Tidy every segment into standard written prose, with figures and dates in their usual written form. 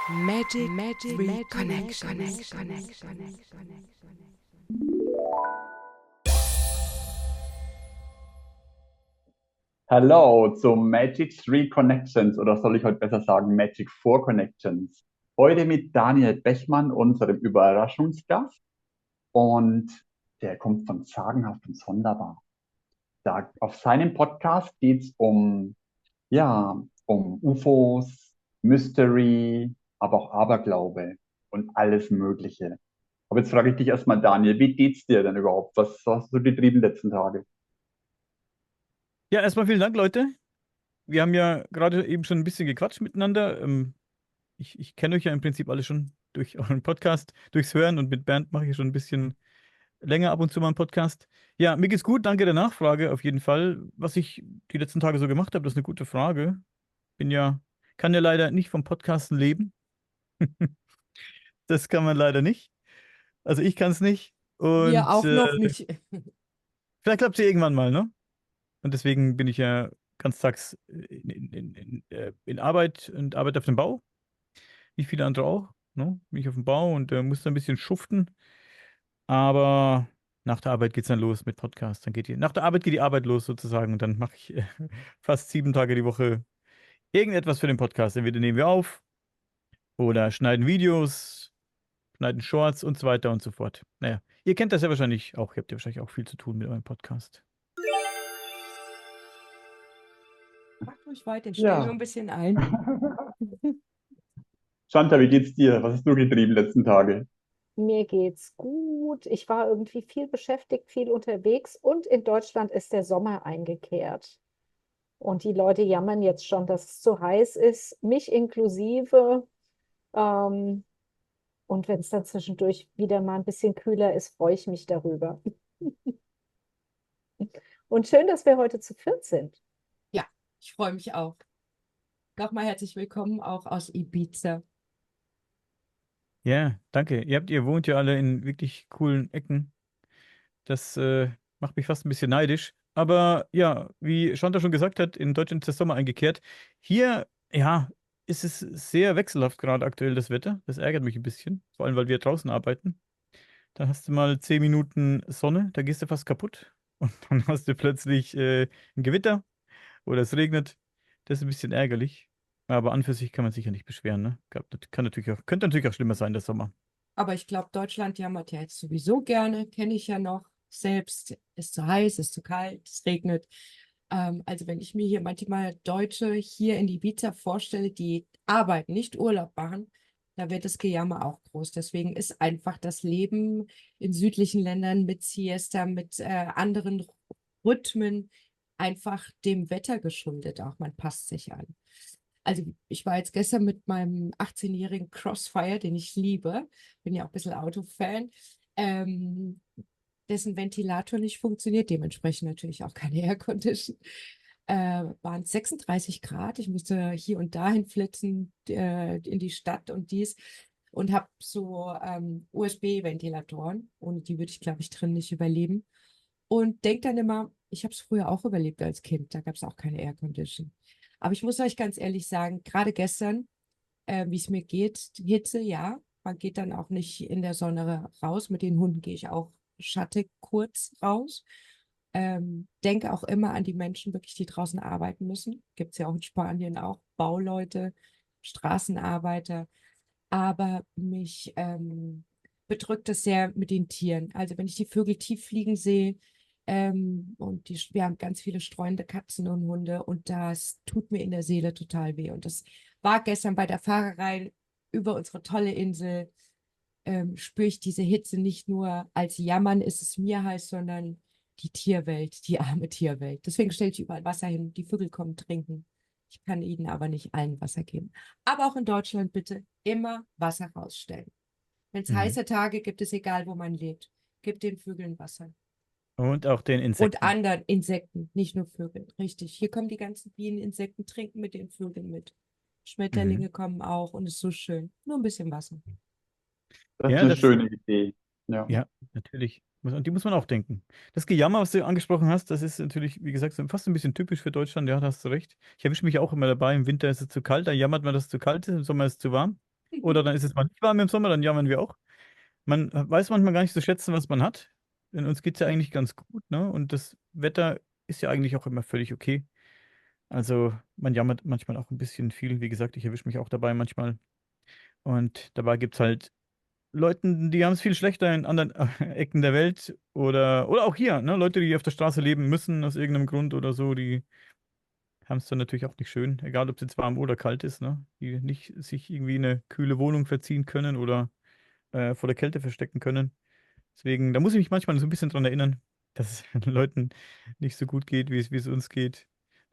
Magic 3 Connections. Hallo zum Magic 3 Connections oder soll ich heute besser sagen Magic 4 Connections. Heute mit Daniel Bechmann, unserem Überraschungsgast. Und der kommt von Sagenhaft und Sonderbar. Auf seinem Podcast geht es um UFOs, Mystery, aber auch Aberglaube und alles Mögliche. Aber jetzt frage ich dich erstmal, Daniel, wie geht's dir denn überhaupt? Was hast du getrieben die letzten Tage? Ja, erstmal vielen Dank, Leute. Wir haben ja gerade eben schon ein bisschen gequatscht miteinander. Ich kenne euch ja im Prinzip alle schon durch euren Podcast, durchs Hören, und mit Bernd mache ich schon ein bisschen länger ab und zu mal einen Podcast. Ja, mir geht's gut, danke der Nachfrage auf jeden Fall. Was ich die letzten Tage so gemacht habe, das ist eine gute Frage. Kann ja leider nicht vom Podcasten leben. Das kann man leider nicht. Also ich kann es nicht. Wir Und auch noch nicht. vielleicht klappt es ja irgendwann mal, ne? Und deswegen bin ich ja ganztags in Arbeit und arbeite auf dem Bau, wie viele andere auch. Ne? Bin ich auf dem Bau und muss da ein bisschen schuften. Aber nach der Arbeit geht es dann los mit Podcast. Nach der Arbeit geht die Arbeit los sozusagen. Und dann mache ich fast 7 Tage die Woche irgendetwas für den Podcast. Entweder nehmen wir auf oder schneiden Videos, schneiden Shorts und so weiter und so fort. Naja, ihr kennt das ja wahrscheinlich auch. Ihr habt ja wahrscheinlich auch viel zu tun mit eurem Podcast. Mach ruhig weiter, ich stelle nur Ja. ein bisschen ein. Shanta, wie geht's dir? Was hast du getrieben die letzten Tage? Mir geht's gut. Ich war irgendwie viel beschäftigt, viel unterwegs und in Deutschland ist der Sommer eingekehrt. Und die Leute jammern jetzt schon, dass es zu heiß ist, mich inklusive. Ähm, und wenn es dann zwischendurch wieder mal ein bisschen kühler ist, freue ich mich darüber. Und schön, dass wir heute zu viert sind. Ja, ich freue mich auch. Nochmal herzlich willkommen auch aus Ibiza. Ja, danke. Ihr wohnt ja alle in wirklich coolen Ecken. Das macht mich fast ein bisschen neidisch. Aber ja, wie Shanta schon gesagt hat, in Deutschland ist der Sommer eingekehrt. Hier, ja, ist es sehr wechselhaft gerade aktuell, das Wetter. Das ärgert mich ein bisschen, vor allem weil wir draußen arbeiten. Dann hast du mal 10 Minuten Sonne, da gehst du fast kaputt. Und dann hast du plötzlich ein Gewitter oder es regnet. Das ist ein bisschen ärgerlich. Aber an für sich kann man sich ja nicht beschweren, ne? Könnte natürlich auch schlimmer sein, der Sommer. Aber ich glaube, Deutschland jammert ja jetzt sowieso gerne, kenne ich ja noch selbst. Ist zu heiß, ist zu kalt, es regnet. Also wenn ich mir hier manchmal Deutsche hier in Ibiza vorstelle, die arbeiten, nicht Urlaub machen, da wird das Gejammer auch groß. Deswegen ist einfach das Leben in südlichen Ländern mit Siesta, mit anderen Rhythmen einfach dem Wetter geschuldet. Auch man passt sich an. Also ich war jetzt gestern mit meinem 18-jährigen Crossfire, den ich liebe, bin ja auch ein bisschen Autofan, dessen Ventilator nicht funktioniert, dementsprechend natürlich auch keine Aircondition. Waren 36 Grad. Ich musste hier und dahin flitzen in die Stadt und dies und habe so USB-Ventilatoren. Ohne die würde ich, glaube ich, drin nicht überleben. Und denke dann immer, ich habe es früher auch überlebt als Kind. Da gab es auch keine Aircondition. Aber ich muss euch ganz ehrlich sagen, gerade gestern, wie es mir geht, Hitze, ja, man geht dann auch nicht in der Sonne raus. Mit den Hunden gehe ich auch schattig kurz raus. Denke auch immer an die Menschen, wirklich, die draußen arbeiten müssen. Gibt es ja auch in Spanien auch Bauleute, Straßenarbeiter. Aber mich bedrückt es sehr mit den Tieren. Also wenn ich die Vögel tief fliegen sehe, und wir haben ganz viele streunende Katzen und Hunde und das tut mir in der Seele total weh. Und das war gestern bei der Fahrerei über unsere tolle Insel, spüre ich diese Hitze nicht nur als Jammern, ist es mir heiß, sondern die Tierwelt, die arme Tierwelt. Deswegen stelle ich überall Wasser hin. Die Vögel kommen trinken. Ich kann ihnen aber nicht allen Wasser geben. Aber auch in Deutschland bitte immer Wasser rausstellen. Wenn es Mhm. heiße Tage gibt, es egal, wo man lebt. Gibt den Vögeln Wasser. Und auch den Und Insekten. anderen Insekten, nicht nur Vögel. Richtig. Hier kommen die ganzen Bienen, Insekten, trinken mit den Vögeln mit. Schmetterlinge kommen auch und es ist so schön. Nur ein bisschen Wasser. Das ist Ja, eine schöne Idee. Ja. ja, natürlich. An die muss man auch denken. Das Gejammer, was du angesprochen hast, das ist natürlich, wie gesagt, fast ein bisschen typisch für Deutschland. Ja, da hast du recht. Ich erwische mich auch immer dabei. Im Winter ist es zu kalt, dann jammert man, dass es zu kalt ist, im Sommer ist es zu warm. Oder dann ist es mal nicht warm im Sommer, dann jammern wir auch. Man weiß manchmal gar nicht zu schätzen, was man hat. Denn uns geht es ja eigentlich ganz gut, ne? Und das Wetter ist ja eigentlich auch immer völlig okay. Also man jammert manchmal auch ein bisschen viel. Wie gesagt, ich erwische mich auch dabei manchmal. Und dabei gibt es halt Leuten, die haben es viel schlechter in anderen Ecken der Welt oder auch hier, ne? Leute, die auf der Straße leben müssen aus irgendeinem Grund oder so, die haben es dann natürlich auch nicht schön, egal ob es jetzt warm oder kalt ist, ne? Die nicht sich irgendwie eine kühle Wohnung verziehen können oder vor der Kälte verstecken können. Deswegen, da muss ich mich manchmal so ein bisschen dran erinnern, dass es den Leuten nicht so gut geht, wie es uns geht.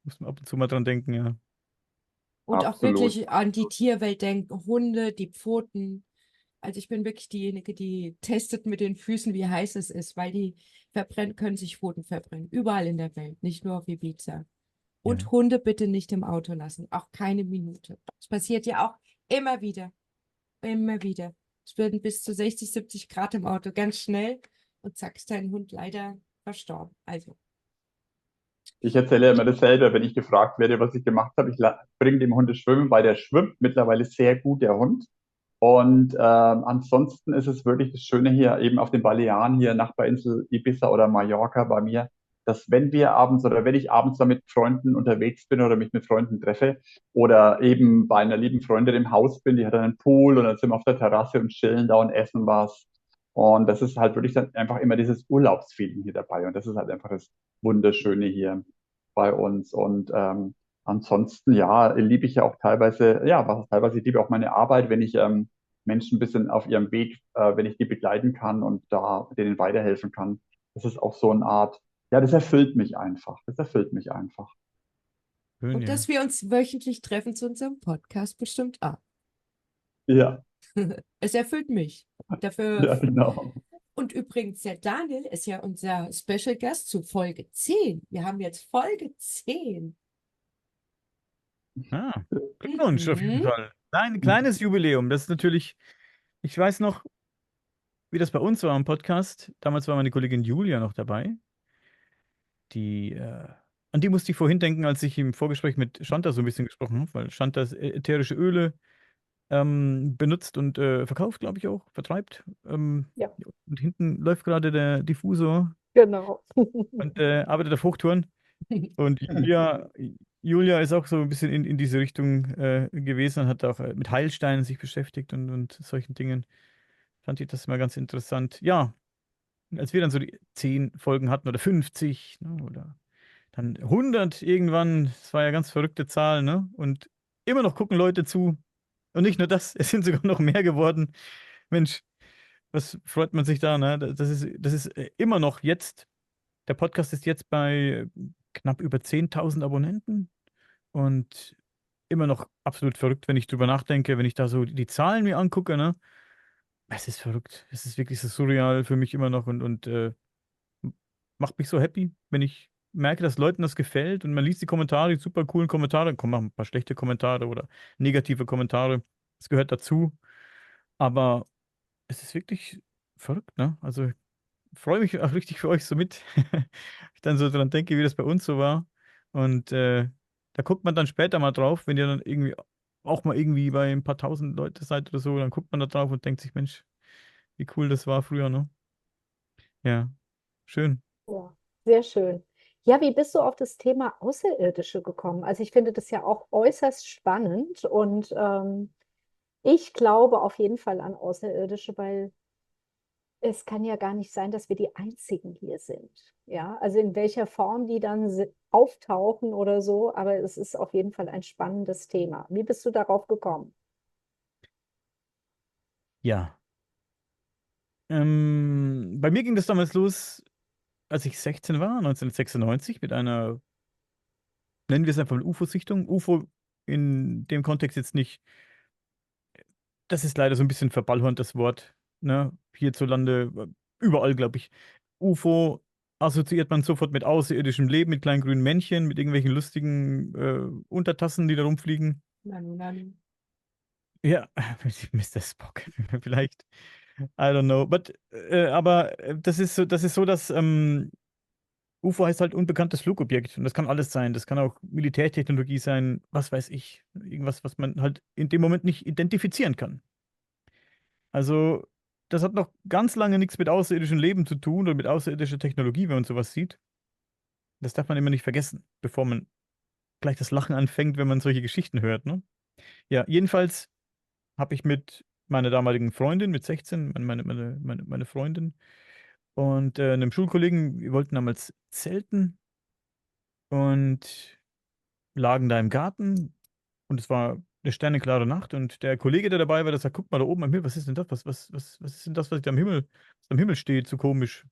Muss man ab und zu mal dran denken, ja. Und auch Absolut. wirklich an die Tierwelt denken, Hunde, die Pfoten. Also ich bin wirklich diejenige, die testet mit den Füßen, wie heiß es ist, weil die verbrennen, können sich Pfoten verbrennen. Überall in der Welt, nicht nur auf Ibiza. Und Ja. Hunde bitte nicht im Auto lassen, auch keine Minute. Das passiert ja auch immer wieder, immer wieder. Es werden bis zu 60, 70 Grad im Auto, ganz schnell. Und zack, ist dein Hund leider verstorben. Also, Ich erzähle immer dasselbe, wenn ich gefragt werde, was ich gemacht habe. Ich bringe dem Hund das Schwimmen, weil der schwimmt mittlerweile sehr gut, der Hund. Und ansonsten ist es wirklich das Schöne hier eben auf den Balearen, hier Nachbarinsel Ibiza oder Mallorca bei mir, dass wenn wir abends oder wenn ich abends da mit Freunden unterwegs bin oder mich mit Freunden treffe oder eben bei einer lieben Freundin im Haus bin, die hat einen Pool und dann sind wir auf der Terrasse und chillen da und essen was. Und das ist halt wirklich dann einfach immer dieses Urlaubsfeeling hier dabei. Und das ist halt einfach das Wunderschöne hier bei uns. Und ansonsten, ja, liebe ich ja auch teilweise, ja, was teilweise, ich liebe auch meine Arbeit, wenn ich Menschen ein bisschen auf ihrem Weg, wenn ich die begleiten kann und da denen weiterhelfen kann. Das ist auch so eine Art, ja, das erfüllt mich einfach. Das erfüllt mich einfach. Schön, und ja. dass wir uns wöchentlich treffen zu unserem Podcast bestimmt auch. Ja, Es erfüllt mich. Dafür. ja, genau. Und übrigens, der Daniel ist ja unser Special Guest zu Folge 10. Wir haben jetzt Folge 10. Ah, Glückwunsch auf jeden Mhm. Fall. Ein kleines Jubiläum. Das ist natürlich, ich weiß noch, wie das bei uns war im Podcast. Damals war meine Kollegin Julia noch dabei. Die, an die musste ich vorhin denken, als ich im Vorgespräch mit Shanta so ein bisschen gesprochen habe, weil Shanta ätherische Öle benutzt und verkauft, glaube ich auch, vertreibt. Ja, Und hinten läuft gerade der Diffusor genau. und arbeitet auf Hochtouren. Und Julia ist auch so ein bisschen in diese Richtung gewesen und hat auch mit Heilsteinen sich beschäftigt und solchen Dingen. Fand ich das immer ganz interessant. Ja, als wir dann so die 10 Folgen hatten oder 50, ne, oder dann 100 irgendwann, das war ja ganz verrückte Zahl, ne? Und immer noch gucken Leute zu. Und nicht nur das, es sind sogar noch mehr geworden. Mensch, was freut man sich da, ne? Das ist immer noch jetzt, der Podcast ist jetzt bei knapp über 10.000 Abonnenten und immer noch absolut verrückt, wenn ich drüber nachdenke, wenn ich da so die Zahlen mir angucke, ne? Es ist verrückt. Es ist wirklich so surreal für mich immer noch und macht mich so happy, wenn ich merke, dass Leuten das gefällt und man liest die Kommentare, die super coolen Kommentare, kommen auch ein paar schlechte Kommentare oder negative Kommentare. Das gehört dazu. Aber es ist wirklich verrückt, ne? Also ich freue mich auch richtig für euch so mit. Ich dann so dran denke, wie das bei uns so war. Und da guckt man dann später mal drauf, wenn ihr dann irgendwie auch mal irgendwie bei ein paar tausend Leute seid oder so, dann guckt man da drauf und denkt sich, Mensch, wie cool das war früher, ne? Ja, schön. Ja, sehr schön. Ja, wie bist du auf das Thema Außerirdische gekommen? Also ich finde das ja auch äußerst spannend und ich glaube auf jeden Fall an Außerirdische, weil es kann ja gar nicht sein, dass wir die Einzigen hier sind. Ja, also in welcher Form die dann auftauchen oder so, aber es ist auf jeden Fall ein spannendes Thema. Wie bist du darauf gekommen? Ja. Bei mir ging das damals los, als ich 16 war, 1996, mit einer, nennen wir es einfach mal UFO-Sichtung. UFO in dem Kontext jetzt nicht, das ist leider so ein bisschen verballhornt, das Wort, ne? Hierzulande, überall, glaube ich. UFO assoziiert man sofort mit außerirdischem Leben, mit kleinen grünen Männchen, mit irgendwelchen lustigen Untertassen, die da rumfliegen. Nanu, nanu. Ja, Mr. Spock, vielleicht. I don't know. Aber das ist so, dass UFO heißt halt unbekanntes Flugobjekt. Und das kann alles sein. Das kann auch Militärtechnologie sein, was weiß ich. Irgendwas, was man halt in dem Moment nicht identifizieren kann. Also, das hat noch ganz lange nichts mit außerirdischem Leben zu tun oder mit außerirdischer Technologie, wenn man sowas sieht. Das darf man immer nicht vergessen, bevor man gleich das Lachen anfängt, wenn man solche Geschichten hört, ne? Ja, jedenfalls habe ich mit meiner damaligen Freundin, mit 16, meine Freundin und einem Schulkollegen, wir wollten damals zelten und lagen da im Garten und es war eine sternenklare Nacht und der Kollege, der dabei war, der sagt, guck mal da oben am Himmel, was ist denn das? Was ist denn das, was am Himmel steht, so komisch?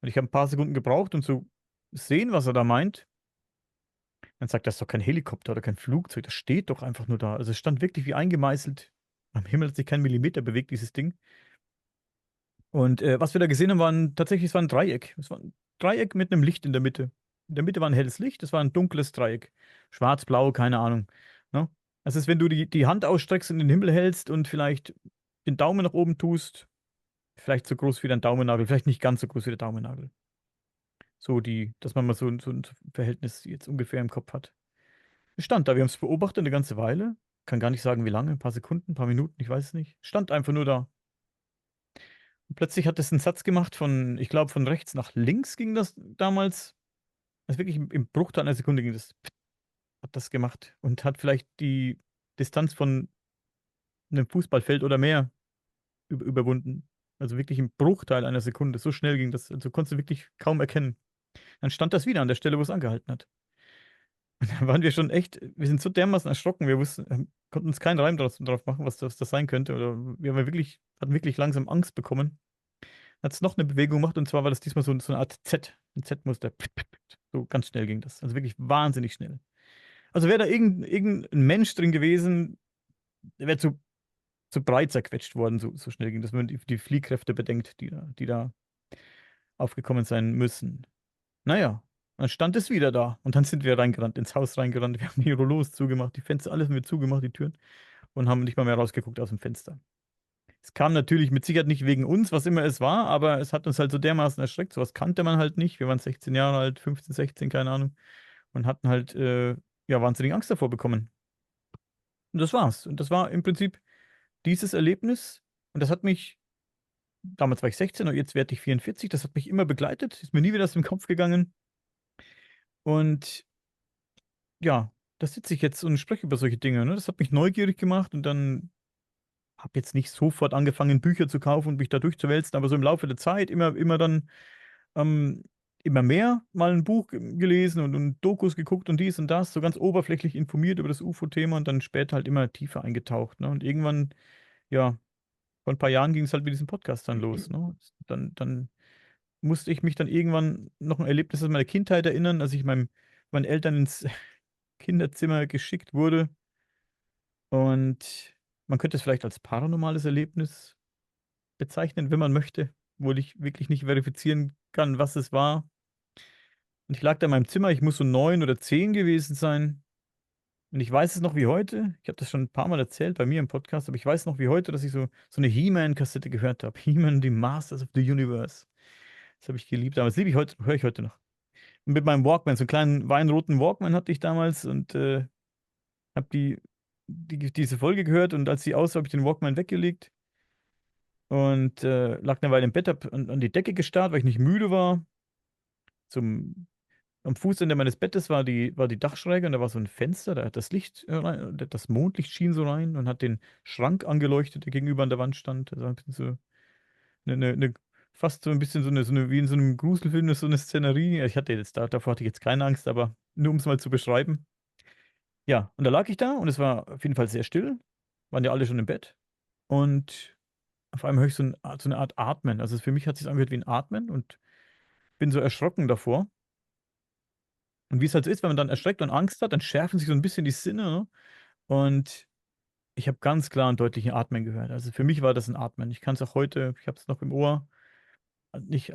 Und ich habe ein paar Sekunden gebraucht, um zu sehen, was er da meint. Dann sagt er, das ist doch kein Helikopter oder kein Flugzeug, das steht doch einfach nur da. Also es stand wirklich wie eingemeißelt. Am Himmel hat sich kein Millimeter bewegt, dieses Ding. Und was wir da gesehen haben, es war ein Dreieck. Es war ein Dreieck mit einem Licht in der Mitte. In der Mitte war ein helles Licht, es war ein dunkles Dreieck. Schwarz, blau, keine Ahnung. Ne? Das ist, wenn du die Hand ausstreckst und in den Himmel hältst und vielleicht den Daumen nach oben tust, vielleicht so groß wie dein Daumennagel, vielleicht nicht ganz so groß wie der Daumennagel. Dass man mal so ein Verhältnis jetzt ungefähr im Kopf hat. Es stand da, wir haben es beobachtet eine ganze Weile. Kann gar nicht sagen, wie lange, ein paar Sekunden, ein paar Minuten, ich weiß es nicht. Stand einfach nur da. Und plötzlich hat es einen Satz gemacht ich glaube, von rechts nach links ging das damals. Also wirklich im Bruchteil einer Sekunde ging das, hat das gemacht und hat vielleicht die Distanz von einem Fußballfeld oder mehr überwunden. Also wirklich im Bruchteil einer Sekunde. So schnell ging das. Also konntest du wirklich kaum erkennen. Dann stand das wieder an der Stelle, wo es angehalten hat. Und da waren wir schon echt, wir sind so dermaßen erschrocken, wir wussten, konnten uns keinen Reim drauf machen, was das sein könnte. Oder hatten wirklich langsam Angst bekommen. Hat es noch eine Bewegung gemacht und zwar war das diesmal so eine Art Z, ein Z-Muster. So ganz schnell ging das. Also wirklich wahnsinnig schnell. Also wäre da irgendein Mensch drin gewesen, der wäre zu breit zerquetscht worden, so schnell ging das, wenn man die Fliehkräfte bedenkt, die da aufgekommen sein müssen. Naja, dann stand es wieder da und dann sind wir reingerannt, ins Haus reingerannt. Wir haben die Rollos zugemacht, die Fenster, alles haben wir zugemacht, die Türen und haben nicht mal mehr rausgeguckt aus dem Fenster. Es kam natürlich mit Sicherheit nicht wegen uns, was immer es war, aber es hat uns halt so dermaßen erschreckt. Sowas kannte man halt nicht. Wir waren 16 Jahre alt, 15, 16, keine Ahnung. Und hatten halt, ja, wahnsinnig Angst davor bekommen. Und das war's. Und das war im Prinzip dieses Erlebnis. Und das hat mich, damals war ich 16 und jetzt werde ich 44, das hat mich immer begleitet. Ist mir nie wieder aus dem Kopf gegangen. Und ja, da sitze ich jetzt und spreche über solche Dinge. Ne? Das hat mich neugierig gemacht und dann habe jetzt nicht sofort angefangen, Bücher zu kaufen und mich da durchzuwälzen, aber so im Laufe der Zeit immer dann ähm, immer mehr mal ein Buch gelesen und Dokus geguckt und dies und das, so ganz oberflächlich informiert über das UFO-Thema und dann später halt immer tiefer eingetaucht. Ne? Und irgendwann, ja, vor ein paar Jahren ging es halt mit diesem Podcast dann los. Ne? Dann musste ich mich dann irgendwann noch ein Erlebnis aus meiner Kindheit erinnern, als ich meinen Eltern ins Kinderzimmer geschickt wurde. Und man könnte es vielleicht als paranormales Erlebnis bezeichnen, wenn man möchte, obwohl ich wirklich nicht verifizieren kann, was es war. Und ich lag da in meinem Zimmer, ich muss so 9 oder 10 gewesen sein. Und ich weiß es noch wie heute, ich habe das schon ein paar Mal erzählt bei mir im Podcast, aber ich weiß noch wie heute, dass ich so eine He-Man-Kassette gehört habe. He-Man, die Masters of the Universe. Das habe ich geliebt, aber das liebe ich heute, höre ich heute noch. Und mit meinem Walkman, so einen kleinen weinroten Walkman hatte ich damals und habe diese Folge gehört und als sie aus war, habe ich den Walkman weggelegt und lag eine Weile im Bett, hab an die Decke gestarrt, weil ich nicht müde war. Am Fußende meines Bettes war die Dachschräge und da war so ein Fenster, da hat das Licht rein, das Mondlicht schien so rein und hat den Schrank angeleuchtet, der gegenüber an der Wand stand. Das war ein bisschen so fast so ein bisschen wie in so einem Gruselfilm, so eine Szenerie. Davor hatte ich jetzt keine Angst, aber nur um es mal zu beschreiben. Ja, und da lag ich da und es war auf jeden Fall sehr still. Waren ja alle schon im Bett. Und auf einmal höre ich so eine Art Atmen. Also für mich hat es sich angehört wie ein Atmen und bin so erschrocken davor. Und wie es halt so ist, wenn man dann erschreckt und Angst hat, dann schärfen sich so ein bisschen die Sinne, ne? Und ich habe ganz klar einen deutlichen Atmen gehört. Also für mich war das ein Atmen. Ich kann es auch heute, ich habe es noch im Ohr. Nicht,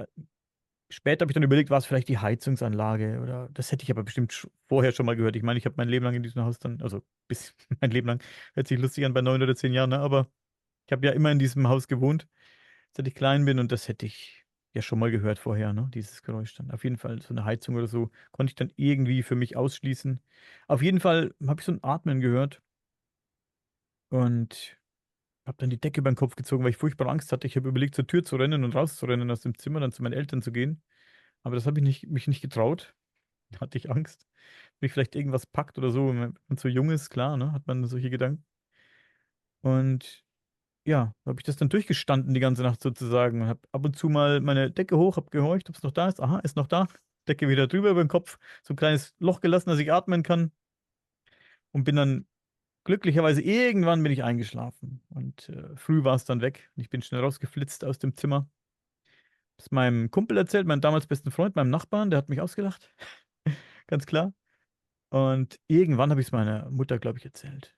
später habe ich dann überlegt, war es vielleicht die Heizungsanlage oder das hätte ich aber bestimmt vorher schon mal gehört. Ich meine, ich habe mein Leben lang in diesem Haus dann, also bis mein Leben lang, hört sich lustig an bei 9 oder 10 Jahren, ne? Aber ich habe ja immer in diesem Haus gewohnt, seit ich klein bin und das hätte ich ja schon mal gehört vorher, ne? Dieses Geräusch dann. Auf jeden Fall so eine Heizung oder so konnte ich dann irgendwie für mich ausschließen. Auf jeden Fall habe ich so ein Atmen gehört und habe dann die Decke über den Kopf gezogen, weil ich furchtbar Angst hatte. Ich habe überlegt, zur Tür zu rennen und rauszurennen aus dem Zimmer, dann zu meinen Eltern zu gehen. Aber das habe ich mich nicht getraut. Da hatte ich Angst, mich vielleicht irgendwas packt oder so. Wenn man so jung ist, klar, ne, hat man solche Gedanken. Und ja, habe ich das dann durchgestanden die ganze Nacht sozusagen. Habe ab und zu mal meine Decke hoch, habe gehorcht, ob es noch da ist. Aha, ist noch da. Decke wieder drüber über den Kopf, so ein kleines Loch gelassen, dass ich atmen kann. Und bin dann glücklicherweise irgendwann bin ich eingeschlafen. Und früh war es dann weg. Und ich bin schnell rausgeflitzt aus dem Zimmer. Das meinem Kumpel erzählt, meinem damals besten Freund, meinem Nachbarn, der hat mich ausgelacht. Ganz klar. Und irgendwann habe ich es meiner Mutter, glaube ich, erzählt.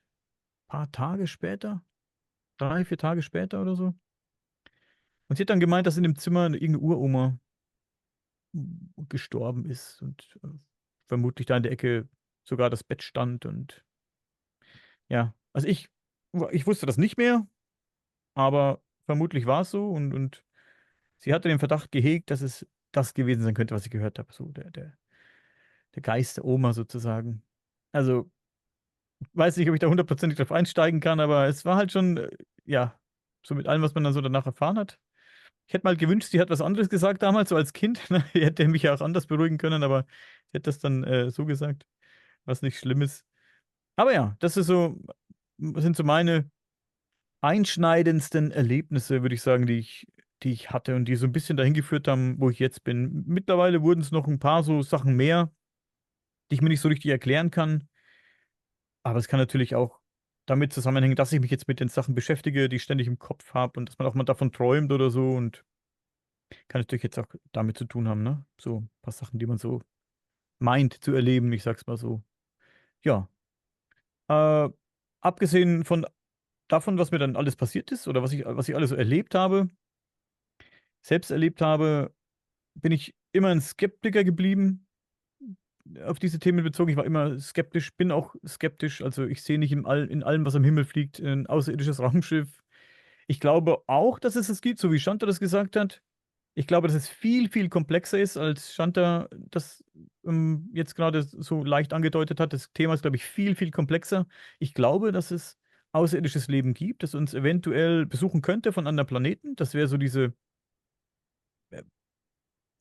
Ein paar Tage später, 3, 4 Tage später oder so. Und sie hat dann gemeint, dass in dem Zimmer irgendeine Uroma gestorben ist und vermutlich da in der Ecke sogar das Bett stand. Und ja, also ich wusste das nicht mehr, aber vermutlich war es so. Und sie hatte den Verdacht gehegt, dass es das gewesen sein könnte, was ich gehört habe. So der Geist der Oma sozusagen. Also, weiß nicht, ob ich da hundertprozentig drauf einsteigen kann, aber es war halt schon, ja, so mit allem, was man dann so danach erfahren hat. Ich hätte mal gewünscht, sie hat was anderes gesagt damals, so als Kind. Die hätte mich ja auch anders beruhigen können, aber sie hat das dann so gesagt, was nicht schlimm ist. Aber ja, sind so meine einschneidendsten Erlebnisse, würde ich sagen, die ich hatte und die so ein bisschen dahin geführt haben, wo ich jetzt bin. Mittlerweile wurden es noch ein paar so Sachen mehr, die ich mir nicht so richtig erklären kann. Aber es kann natürlich auch damit zusammenhängen, dass ich mich jetzt mit den Sachen beschäftige, die ich ständig im Kopf habe und dass man auch mal davon träumt oder so. Und kann natürlich jetzt auch damit zu tun haben, ne? So ein paar Sachen, die man so meint zu erleben, ich sag's mal so. Ja. Äh, abgesehen davon, was mir dann alles passiert ist oder was ich alles so erlebt habe, selbst erlebt habe, bin ich immer ein Skeptiker geblieben, auf diese Themen bezogen. Ich war immer skeptisch, bin auch skeptisch. Also ich sehe nicht in allem, was am Himmel fliegt, ein außerirdisches Raumschiff. Ich glaube auch, dass es gibt, so wie Shanta das gesagt hat. Ich glaube, dass es viel, viel komplexer ist, als Shanta das jetzt gerade so leicht angedeutet hat. Das Thema ist, glaube ich, viel, viel komplexer. Ich glaube, dass es außerirdisches Leben gibt, das uns eventuell besuchen könnte von anderen Planeten. Das wäre so diese äh,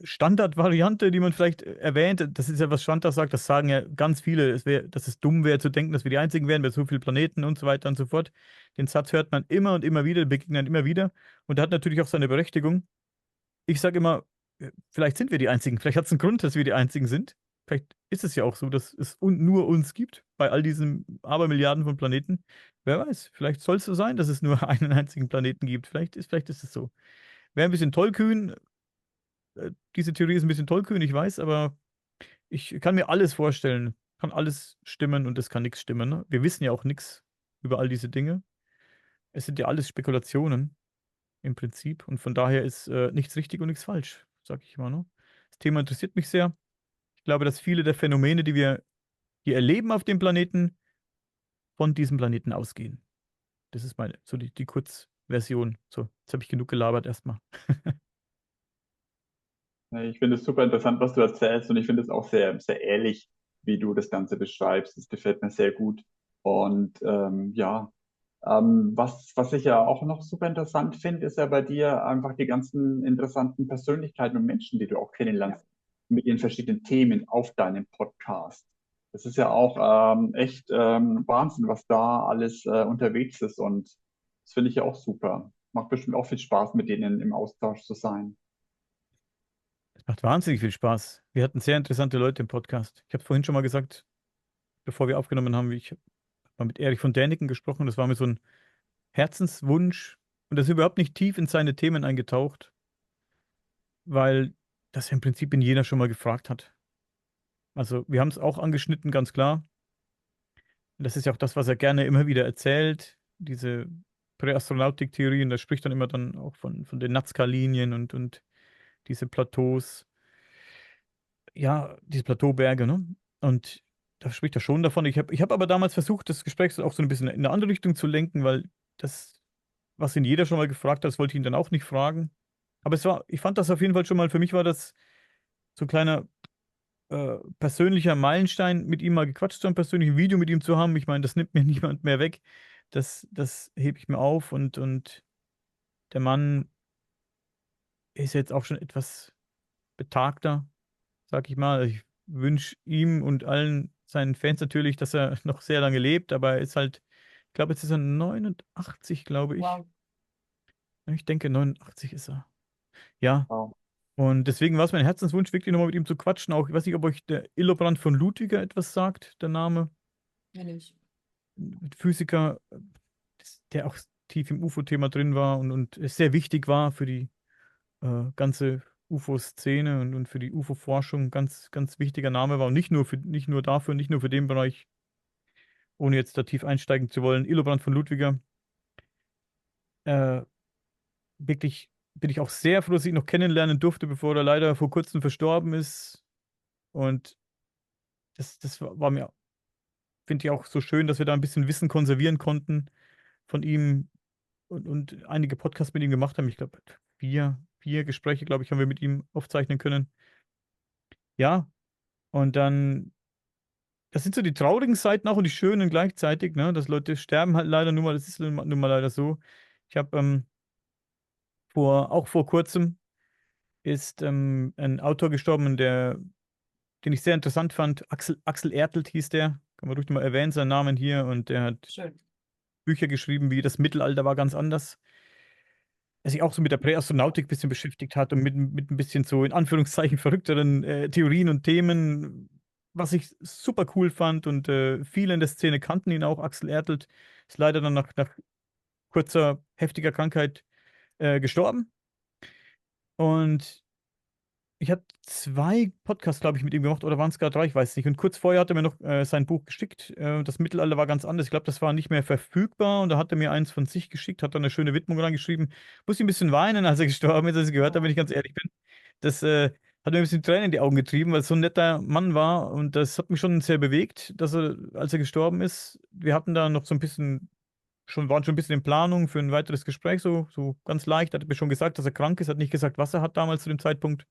Standardvariante, die man vielleicht erwähnt. Das ist ja, was Shanta sagt, das sagen ja ganz viele, dass es dumm wäre zu denken, dass wir die Einzigen wären bei so vielen Planeten und so weiter und so fort. Den Satz hört man immer und immer wieder, begegnet immer wieder. Und der hat natürlich auch seine Berechtigung. Ich sage immer, vielleicht sind wir die Einzigen. Vielleicht hat es einen Grund, dass wir die Einzigen sind. Vielleicht ist es ja auch so, dass es nur uns gibt, bei all diesen Abermilliarden von Planeten. Wer weiß, vielleicht soll es so sein, dass es nur einen einzigen Planeten gibt. Vielleicht ist es so. Wäre ein bisschen tollkühn. Diese Theorie ist ein bisschen tollkühn, ich weiß, aber ich kann mir alles vorstellen. Kann alles stimmen und es kann nichts stimmen. Ne? Wir wissen ja auch nichts über all diese Dinge. Es sind ja alles Spekulationen im Prinzip. Und von daher ist nichts richtig und nichts falsch, sage ich immer. Ne? Das Thema interessiert mich sehr. Ich glaube, dass viele der Phänomene, die wir hier erleben auf dem Planeten, von diesem Planeten ausgehen. Das ist die Kurzversion. So, jetzt habe ich genug gelabert erstmal. Nee, ich finde es super interessant, was du erzählst und ich finde es auch sehr, sehr ehrlich, wie du das Ganze beschreibst. Das gefällt mir sehr gut. Und ja, was ich ja auch noch super interessant finde, ist ja bei dir einfach die ganzen interessanten Persönlichkeiten und Menschen, die du auch kennenlernst, mit ihren verschiedenen Themen auf deinem Podcast. Das ist ja auch echt Wahnsinn, was da alles unterwegs ist und das finde ich ja auch super. Macht bestimmt auch viel Spaß, mit denen im Austausch zu sein. Es macht wahnsinnig viel Spaß. Wir hatten sehr interessante Leute im Podcast. Ich habe es vorhin schon mal gesagt, bevor wir aufgenommen haben, ich habe mal mit Erich von Däniken gesprochen. Das war mir so ein Herzenswunsch und das ist überhaupt nicht tief in seine Themen eingetaucht, weil das ja im Prinzip in jeder schon mal gefragt hat. Also wir haben es auch angeschnitten, ganz klar. Und das ist ja auch das, was er gerne immer wieder erzählt, diese Präastronautik-Theorien, da spricht dann immer dann auch von den Nazca-Linien und diese Plateaus, ja, diese Plateauberge, ne? Und da spricht er schon davon. Ich hab aber damals versucht, das Gespräch auch so ein bisschen in eine andere Richtung zu lenken, weil das, was ihn jeder schon mal gefragt hat, das wollte ich ihn dann auch nicht fragen. Aber ich fand das auf jeden Fall schon mal, für mich war das so ein kleiner persönlicher Meilenstein, mit ihm mal gequatscht zu haben, persönlich ein Video mit ihm zu haben. Ich meine, das nimmt mir niemand mehr weg, das hebe ich mir auf und der Mann ist jetzt auch schon etwas betagter, sag ich mal. Ich wünsche ihm und allen seinen Fans natürlich, dass er noch sehr lange lebt, aber er ist halt, ich glaube, jetzt ist er 89, glaube ich. Wow. Ich denke, 89 ist er. Ja, Wow. und deswegen war es mein Herzenswunsch, wirklich nochmal mit ihm zu quatschen. Auch, ich weiß nicht, ob euch der Illobrand von Ludwiger etwas sagt, der Name. Kenn ich. Physiker, der auch tief im UFO-Thema drin war und es sehr wichtig war für die ganze UFO-Szene und für die UFO-Forschung. Ganz, ganz wichtiger Name war. Und nicht nur dafür, nicht nur für den Bereich, ohne jetzt da tief einsteigen zu wollen. Illobrand von Ludwiger. Äh, Wirklich bin ich auch sehr froh, dass ich ihn noch kennenlernen durfte, bevor er leider vor kurzem verstorben ist. Und das war mir, finde ich, auch so schön, dass wir da ein bisschen Wissen konservieren konnten von ihm und einige Podcasts mit ihm gemacht haben. Ich glaube, vier Gespräche, glaube ich, haben wir mit ihm aufzeichnen können. Ja, und dann, das sind so die traurigen Seiten auch und die schönen gleichzeitig, ne? Dass Leute sterben halt leider nur mal, das ist nun mal leider so. Ich habe auch vor kurzem ist ein Autor gestorben, den ich sehr interessant fand. Axel Ertelt hieß der. Kann man ruhig mal erwähnen, seinen Namen hier. Und der hat Schön. Bücher geschrieben, wie das Mittelalter war ganz anders. Er sich auch so mit der Präastronautik ein bisschen beschäftigt hat und mit ein bisschen so in Anführungszeichen verrückteren Theorien und Themen, was ich super cool fand. Und viele in der Szene kannten ihn auch. Axel Ertelt ist leider dann nach kurzer, heftiger Krankheit gestorben. Und ich habe zwei Podcasts, glaube ich, mit ihm gemacht, oder waren es gar drei, ich weiß nicht. Und kurz vorher hat er mir noch sein Buch geschickt. Das Mittelalter war ganz anders. Ich glaube, das war nicht mehr verfügbar. Und da hat er mir eins von sich geschickt, hat dann eine schöne Widmung reingeschrieben. Muss ich ein bisschen weinen, als er gestorben ist, als ich gehört habe, wenn ich ganz ehrlich bin. Das hat mir ein bisschen Tränen in die Augen getrieben, weil es so ein netter Mann war. Und das hat mich schon sehr bewegt, als er gestorben ist. Wir hatten da noch so ein bisschen, waren schon ein bisschen in Planung für ein weiteres Gespräch, so ganz leicht. Hat er mir schon gesagt, dass er krank ist, hat nicht gesagt, was er hat damals zu dem Zeitpunkt.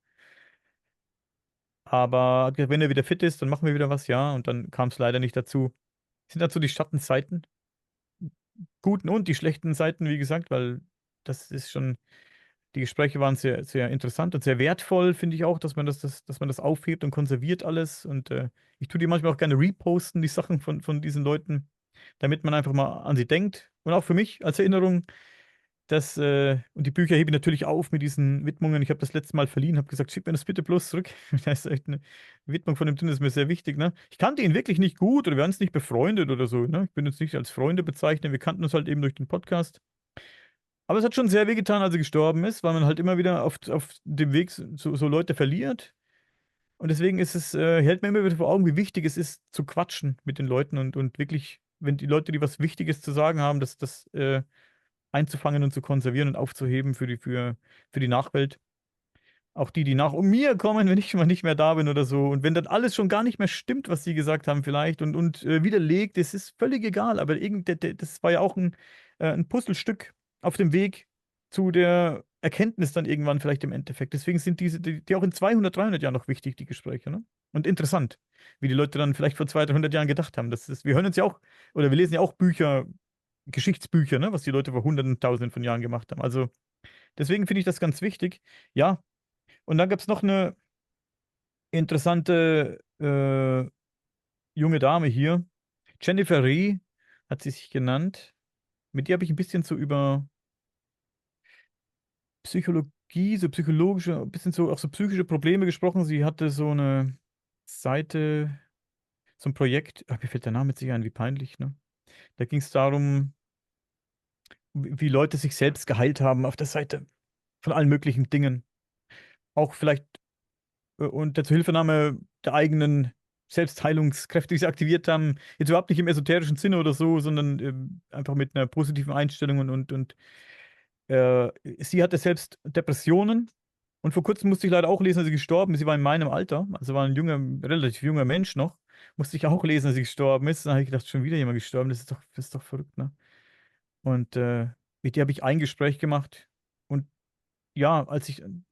Aber hat gesagt, wenn er wieder fit ist, dann machen wir wieder was, ja. Und dann kam es leider nicht dazu. Sind dazu die Schattenseiten, guten und die schlechten Seiten, wie gesagt, weil das ist schon, die Gespräche waren sehr, sehr interessant und sehr wertvoll, finde ich auch, dass man das aufhebt und konserviert alles. Und ich tue die manchmal auch gerne reposten, die Sachen von diesen Leuten, damit man einfach mal an sie denkt. Und auch für mich als Erinnerung. Und die Bücher hebe ich natürlich auf mit diesen Widmungen. Ich habe das letzte Mal verliehen, habe gesagt, schick mir das bitte bloß zurück. Da ist echt eine Widmung von dem drin, das ist mir sehr wichtig. Ne? Ich kannte ihn wirklich nicht gut oder wir waren uns nicht befreundet oder so. Ne? Ich bin jetzt nicht als Freunde bezeichnet. Wir kannten uns halt eben durch den Podcast. Aber es hat schon sehr wehgetan, als er gestorben ist, weil man halt immer wieder auf dem Weg so Leute verliert. Und deswegen hält mir immer wieder vor Augen, wie wichtig es ist, zu quatschen mit den Leuten und wirklich, wenn die Leute, die was Wichtiges zu sagen haben, das einzufangen und zu konservieren und aufzuheben für die Nachwelt. Auch die, die nach mir kommen, wenn ich mal nicht mehr da bin oder so. Und wenn dann alles schon gar nicht mehr stimmt, was sie gesagt haben vielleicht und widerlegt, das ist völlig egal. Aber das war ja auch ein Puzzlestück auf dem Weg zu der Erkenntnis dann irgendwann vielleicht im Endeffekt. Deswegen sind die auch in 200, 300 Jahren noch wichtig, die Gespräche, ne? Und interessant, wie die Leute dann vielleicht vor 200, 300 Jahren gedacht haben. Wir hören uns ja auch, oder wir lesen ja auch Bücher, Geschichtsbücher, ne, was die Leute vor Hunderten, Tausenden von Jahren gemacht haben. Also deswegen finde ich das ganz wichtig. Ja, und dann gab es noch eine interessante junge Dame hier. Jennifer Ree hat sie sich genannt. Mit ihr habe ich ein bisschen so über Psychologie, so psychologische, ein bisschen so auch so psychische Probleme gesprochen. Sie hatte so eine Seite, so ein Projekt, mir fällt der Name jetzt nicht ein, wie peinlich, ne? Da ging es darum, wie Leute sich selbst geheilt haben auf der Seite von allen möglichen Dingen. Auch vielleicht unter Zuhilfenahme der eigenen Selbstheilungskräfte, die sie aktiviert haben. Jetzt überhaupt nicht im esoterischen Sinne oder so, sondern einfach mit einer positiven Einstellung und sie hatte selbst Depressionen. Und vor kurzem musste ich leider auch lesen, dass sie gestorben ist. Sie war in meinem Alter, also war ein relativ junger Mensch noch. Musste ich auch lesen, dass sie gestorben ist. Dann habe ich gedacht, schon wieder jemand gestorben. Das ist doch verrückt, ne? Und mit der habe ich ein Gespräch gemacht. Und ja, da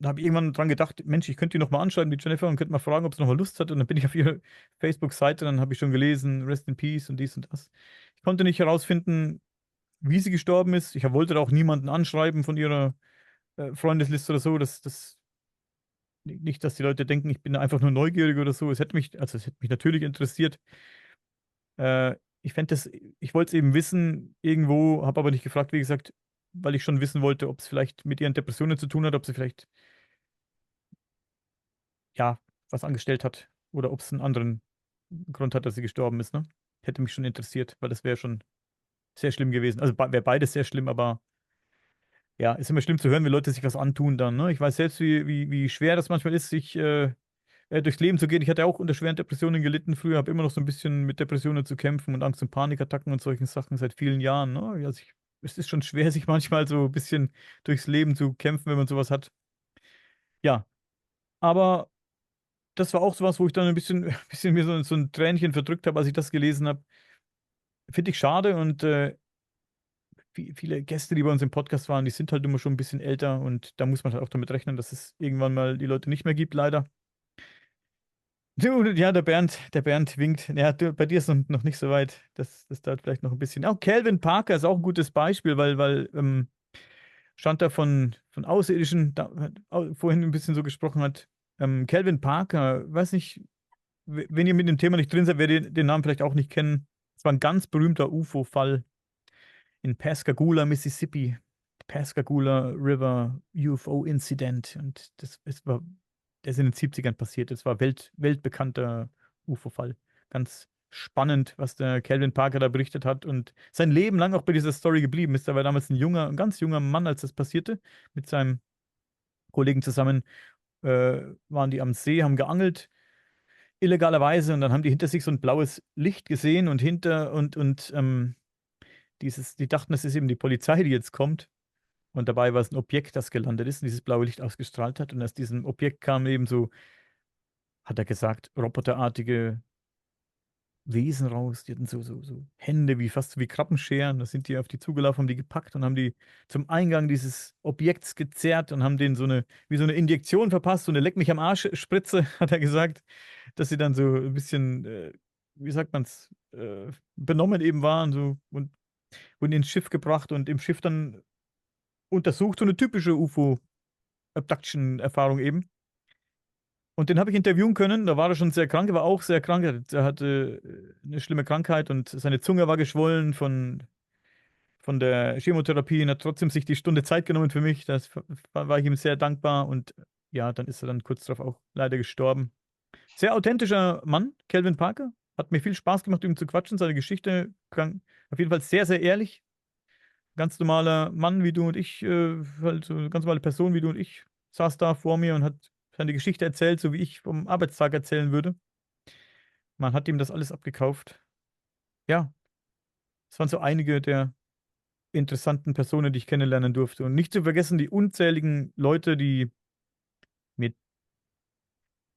habe ich irgendwann dran gedacht, Mensch, ich könnte die nochmal anschreiben, die Jennifer, und könnte mal fragen, ob sie nochmal Lust hat. Und dann bin ich auf ihre Facebook-Seite, dann habe ich schon gelesen, Rest in Peace und dies und das. Ich konnte nicht herausfinden, wie sie gestorben ist. Ich wollte da auch niemanden anschreiben von ihrer Freundesliste oder so. Nicht, dass die Leute denken, ich bin einfach nur neugierig oder so. Es hätte mich natürlich interessiert. Äh, ich fände das, ich wollte es eben wissen, irgendwo, habe aber nicht gefragt, wie gesagt, weil ich schon wissen wollte, ob es vielleicht mit ihren Depressionen zu tun hat, ob sie vielleicht, ja, was angestellt hat oder ob es einen anderen Grund hat, dass sie gestorben ist, ne? Hätte mich schon interessiert, weil das wäre schon sehr schlimm gewesen. Also wäre beides sehr schlimm, aber ja, ist immer schlimm zu hören, wie Leute sich was antun dann, ne? Ich weiß selbst, wie schwer das manchmal ist, sich durchs Leben zu gehen. Ich hatte auch unter schweren Depressionen gelitten früher, habe immer noch so ein bisschen mit Depressionen zu kämpfen und Angst- und Panikattacken und solchen Sachen seit vielen Jahren. Ne? Es ist schon schwer, sich manchmal so ein bisschen durchs Leben zu kämpfen, wenn man sowas hat. Ja, aber das war auch sowas, wo ich dann ein bisschen, bisschen mir so ein Tränchen verdrückt habe, als ich das gelesen habe. Finde ich schade und viele Gäste, die bei uns im Podcast waren, die sind halt immer schon ein bisschen älter und da muss man halt auch damit rechnen, dass es irgendwann mal die Leute nicht mehr gibt, leider. Du, ja, der Bernd winkt. Ja, bei dir ist noch nicht so weit. Das dauert vielleicht noch ein bisschen. Auch Calvin Parker ist auch ein gutes Beispiel, weil stand da von Außerirdischen, vorhin ein bisschen so gesprochen hat. Calvin Parker, weiß nicht, wenn ihr mit dem Thema nicht drin seid, werdet ihr den Namen vielleicht auch nicht kennen. Es war ein ganz berühmter UFO-Fall in Pascagoula, Mississippi. Pascagoula River UFO-Incident. Und der ist in den 70ern passiert. Es war weltbekannter UFO-Fall. Ganz spannend, was der Calvin Parker da berichtet hat und sein Leben lang auch bei dieser Story geblieben ist. Er war damals ein ganz junger Mann, als das passierte. Mit seinem Kollegen zusammen waren die am See, haben geangelt, illegalerweise, und dann haben die hinter sich so ein blaues Licht gesehen und die dachten, das ist eben die Polizei, die jetzt kommt. Und dabei war es ein Objekt, das gelandet ist und dieses blaue Licht ausgestrahlt hat. Und aus diesem Objekt kamen eben so, hat er gesagt, roboterartige Wesen raus. Die hatten so Hände wie fast wie Krabbenscheren. Da sind die auf die zugelaufen, haben die gepackt und haben die zum Eingang dieses Objekts gezerrt und haben denen wie so eine Injektion verpasst, so eine Leck mich am Arsch Spritze, hat er gesagt, dass sie dann so ein bisschen, wie sagt man's, benommen eben waren so und wurden ins Schiff gebracht und im Schiff dann untersucht, so eine typische UFO-Abduction-Erfahrung eben. Und den habe ich interviewen können. Da war er schon sehr krank, er war auch sehr krank. Er hatte eine schlimme Krankheit und seine Zunge war geschwollen von der Chemotherapie und hat trotzdem sich die Stunde Zeit genommen für mich. Das war ich ihm sehr dankbar. Und ja, dann ist er dann kurz darauf auch leider gestorben. Sehr authentischer Mann, Calvin Parker. Hat mir viel Spaß gemacht, mit ihm zu quatschen. Seine Geschichte klang auf jeden Fall sehr, sehr ehrlich. Ganz normaler Mann wie du und ich, halt so eine ganz normale Person wie du und ich, saß da vor mir und hat seine Geschichte erzählt, so wie ich vom Arbeitstag erzählen würde. Man hat ihm das alles abgekauft. Ja, es waren so einige der interessanten Personen, die ich kennenlernen durfte. Und nicht zu vergessen die unzähligen Leute, die mir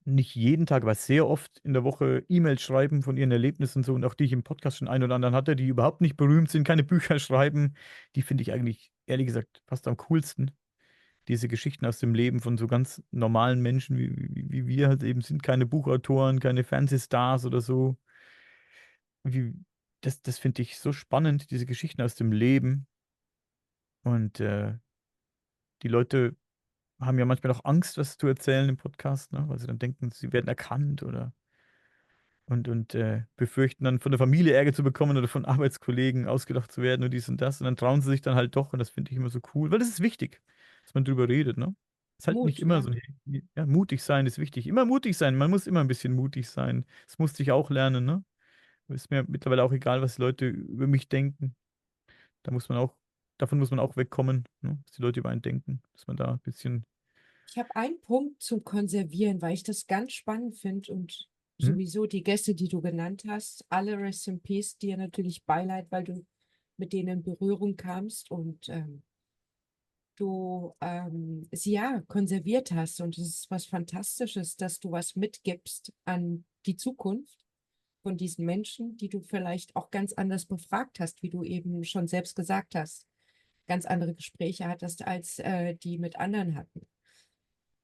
nicht jeden Tag, aber sehr oft in der Woche E-Mails schreiben von ihren Erlebnissen und so und auch die ich im Podcast schon ein oder anderen hatte, die überhaupt nicht berühmt sind, keine Bücher schreiben. Die finde ich eigentlich, ehrlich gesagt, fast am coolsten. Diese Geschichten aus dem Leben von so ganz normalen Menschen, wie wir halt eben sind, keine Buchautoren, keine Fernsehstars oder so. Wie, das finde ich so spannend, diese Geschichten aus dem Leben. Und die Leute haben ja manchmal auch Angst, was zu erzählen im Podcast, ne? Weil sie dann denken, sie werden erkannt oder und befürchten dann von der Familie Ärger zu bekommen oder von Arbeitskollegen ausgedacht zu werden und dies und das. Und dann trauen sie sich dann halt doch und das finde ich immer so cool, weil das ist wichtig, dass man drüber redet, ne? Ist halt nicht Mut, immer ja. so, ja, mutig sein ist wichtig. Immer mutig sein, man muss immer ein bisschen mutig sein. Das musste ich auch lernen, ne? Ist mir mittlerweile auch egal, was die Leute über mich denken. Da muss man auch, davon muss man auch wegkommen, ne? Was die Leute über einen denken, dass man da ein bisschen, Ich habe einen Punkt zum Konservieren, weil ich das ganz spannend finde und hm? sowieso die Gäste, die du genannt hast, alle Rest in Peace, dir natürlich Beileid, weil du mit denen in Berührung kamst und du sie ja konserviert hast. Und es ist was Fantastisches, dass du was mitgibst an die Zukunft von diesen Menschen, die du vielleicht auch ganz anders befragt hast, wie du eben schon selbst gesagt hast, ganz andere Gespräche hattest, als die mit anderen hatten.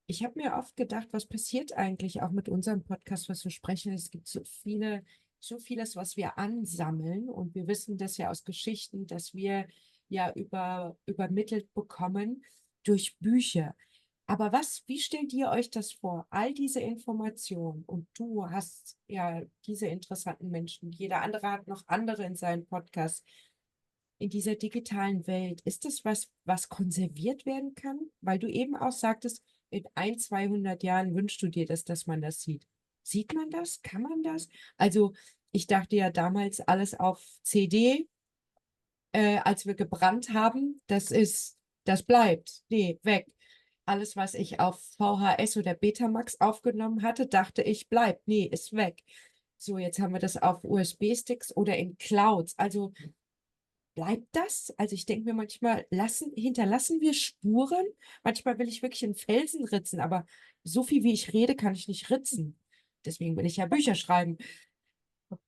Ich habe mir oft gedacht, was passiert eigentlich auch mit unserem Podcast, was wir sprechen? Es gibt so vieles, was wir ansammeln und wir wissen das ja aus Geschichten, dass wir ja übermittelt bekommen durch Bücher. Aber wie stellt ihr euch das vor? All diese Informationen und du hast ja diese interessanten Menschen, jeder andere hat noch andere in seinem Podcast. In dieser digitalen Welt, ist das was konserviert werden kann? Weil du eben auch sagtest, in 200 Jahren wünschst du dir, dass man das sieht. Sieht man das? Kann man das? Also, ich dachte ja damals alles auf CD, als wir gebrannt haben, das bleibt. Nee, weg. Alles, was ich auf VHS oder Betamax aufgenommen hatte, dachte ich, bleibt. Nee, ist weg. So, jetzt haben wir das auf USB-Sticks oder in Clouds. Also bleibt das? Also ich denke mir manchmal, hinterlassen wir Spuren? Manchmal will ich wirklich einen Felsen ritzen, aber so viel wie ich rede, kann ich nicht ritzen. Deswegen will ich ja Bücher schreiben.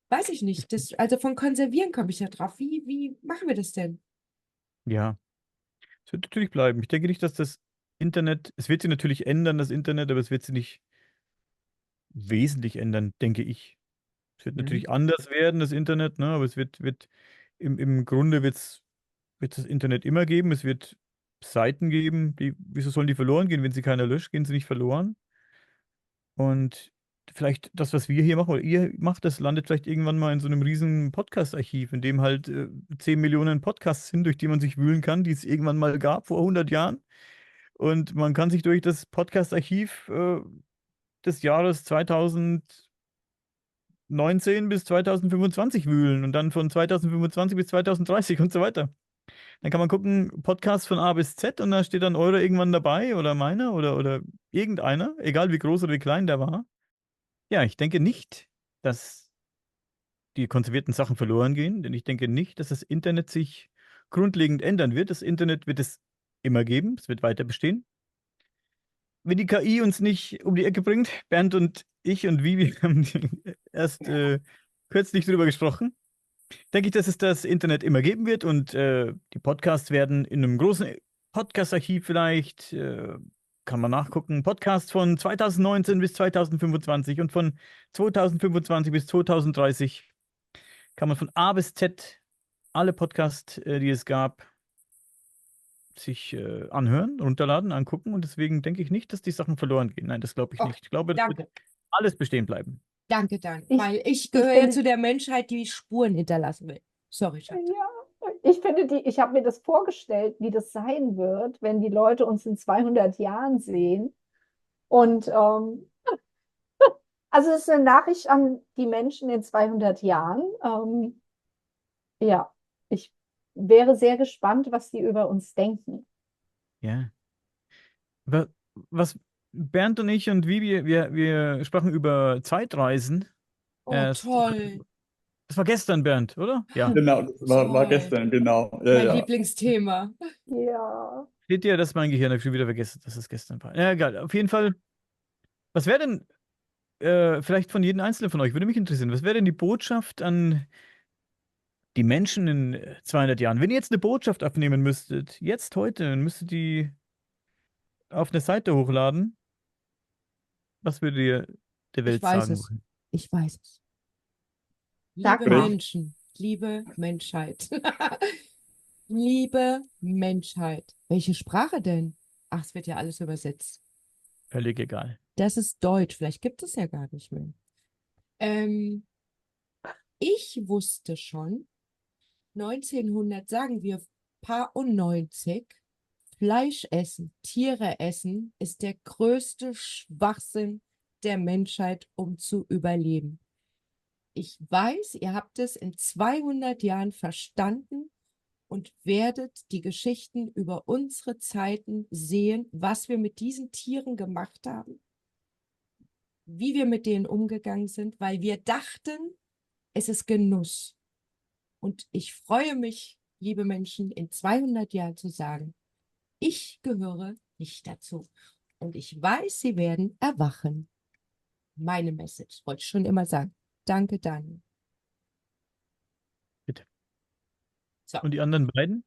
Weiß ich nicht. Also von Konservieren komme ich ja drauf. Wie machen wir das denn? Ja, es wird natürlich bleiben. Ich denke nicht, dass das Internet, es wird sich natürlich ändern, das Internet, aber es wird sich nicht wesentlich ändern, denke ich. Es wird Mhm. natürlich anders werden, das Internet, ne? Aber es wird im Grunde wird das Internet immer geben. Es wird Seiten geben, wieso sollen die verloren gehen? Wenn sie keiner löscht, gehen sie nicht verloren. Und vielleicht das, was wir hier machen, oder ihr macht, das landet vielleicht irgendwann mal in so einem riesen Podcast-Archiv, in dem halt 10 Millionen Podcasts sind, durch die man sich wühlen kann, die es irgendwann mal gab vor 100 Jahren. Und man kann sich durch das Podcast-Archiv des Jahres 2019 bis 2025 wühlen und dann von 2025 bis 2030 und so weiter. Dann kann man gucken, Podcast von A bis Z und da steht dann eure irgendwann dabei oder meiner oder irgendeiner, egal wie groß oder wie klein der war. Ja, ich denke nicht, dass die konservierten Sachen verloren gehen, denn ich denke nicht, dass das Internet sich grundlegend ändern wird. Das Internet wird es immer geben, es wird weiter bestehen. Wenn die KI uns nicht um die Ecke bringt, Bernd und ich und Vivi haben erst kürzlich drüber gesprochen, denke ich, dass es das Internet immer geben wird und die Podcasts werden in einem großen Podcast-Archiv vielleicht, kann man nachgucken, Podcasts von 2019 bis 2025 und von 2025 bis 2030 kann man von A bis Z alle Podcasts, die es gab, sich anhören, runterladen, angucken und deswegen denke ich nicht, dass die Sachen verloren gehen. Nein, das glaube ich Okay, nicht. Ich glaube, das wird danke. alles bestehen bleiben. Danke. Ich, Weil ich ich gehöre ja finde, zu der Menschheit, die Spuren hinterlassen will. Sorry, Schatz. ja, ich finde ich habe mir das vorgestellt, wie das sein wird, wenn die Leute uns in 200 Jahren sehen. Und also es ist eine Nachricht an die Menschen in 200 Jahren. Ja, ich wäre sehr gespannt, was die über uns denken. Ja. Was Bernd und ich und Vivi, wir sprachen über Zeitreisen. Oh, Erst, toll. das war gestern, Bernd, oder? Ja. Genau, das war Toll. gestern, genau. Ja, Mein ja. Lieblingsthema. Ja. Steht dir, dass mein Gehirn habe ich schon wieder vergessen, dass es gestern war. Ja, egal. Auf jeden Fall, was wäre denn vielleicht von jedem Einzelnen von euch, würde mich interessieren, was wäre denn die Botschaft an die Menschen in 200 Jahren? Wenn ihr jetzt eine Botschaft abnehmen müsstet, jetzt heute, dann müsstet die auf eine Seite hochladen, was würdet ihr der Ich Welt weiß sagen es. wollen? Ich weiß es. Sag Liebe mal. Menschen, liebe Menschheit. Liebe Menschheit. Welche Sprache denn? Ach, es wird ja alles übersetzt. Völlig egal. Das ist Deutsch. Vielleicht gibt es ja gar nicht mehr. Ich wusste schon, 1900, sagen wir, Paar und 90, Fleisch essen, Tiere essen, ist der größte Schwachsinn der Menschheit, um zu überleben. Ich weiß, ihr habt es in 200 Jahren verstanden und werdet die Geschichten über unsere Zeiten sehen, was wir mit diesen Tieren gemacht haben, wie wir mit denen umgegangen sind, weil wir dachten, es ist Genuss. Und ich freue mich, liebe Menschen, in 200 Jahren zu sagen, ich gehöre nicht dazu. Und ich weiß, sie werden erwachen. Meine Message, wollte ich schon immer sagen. Danke, Daniel. Bitte. So. Und die anderen beiden?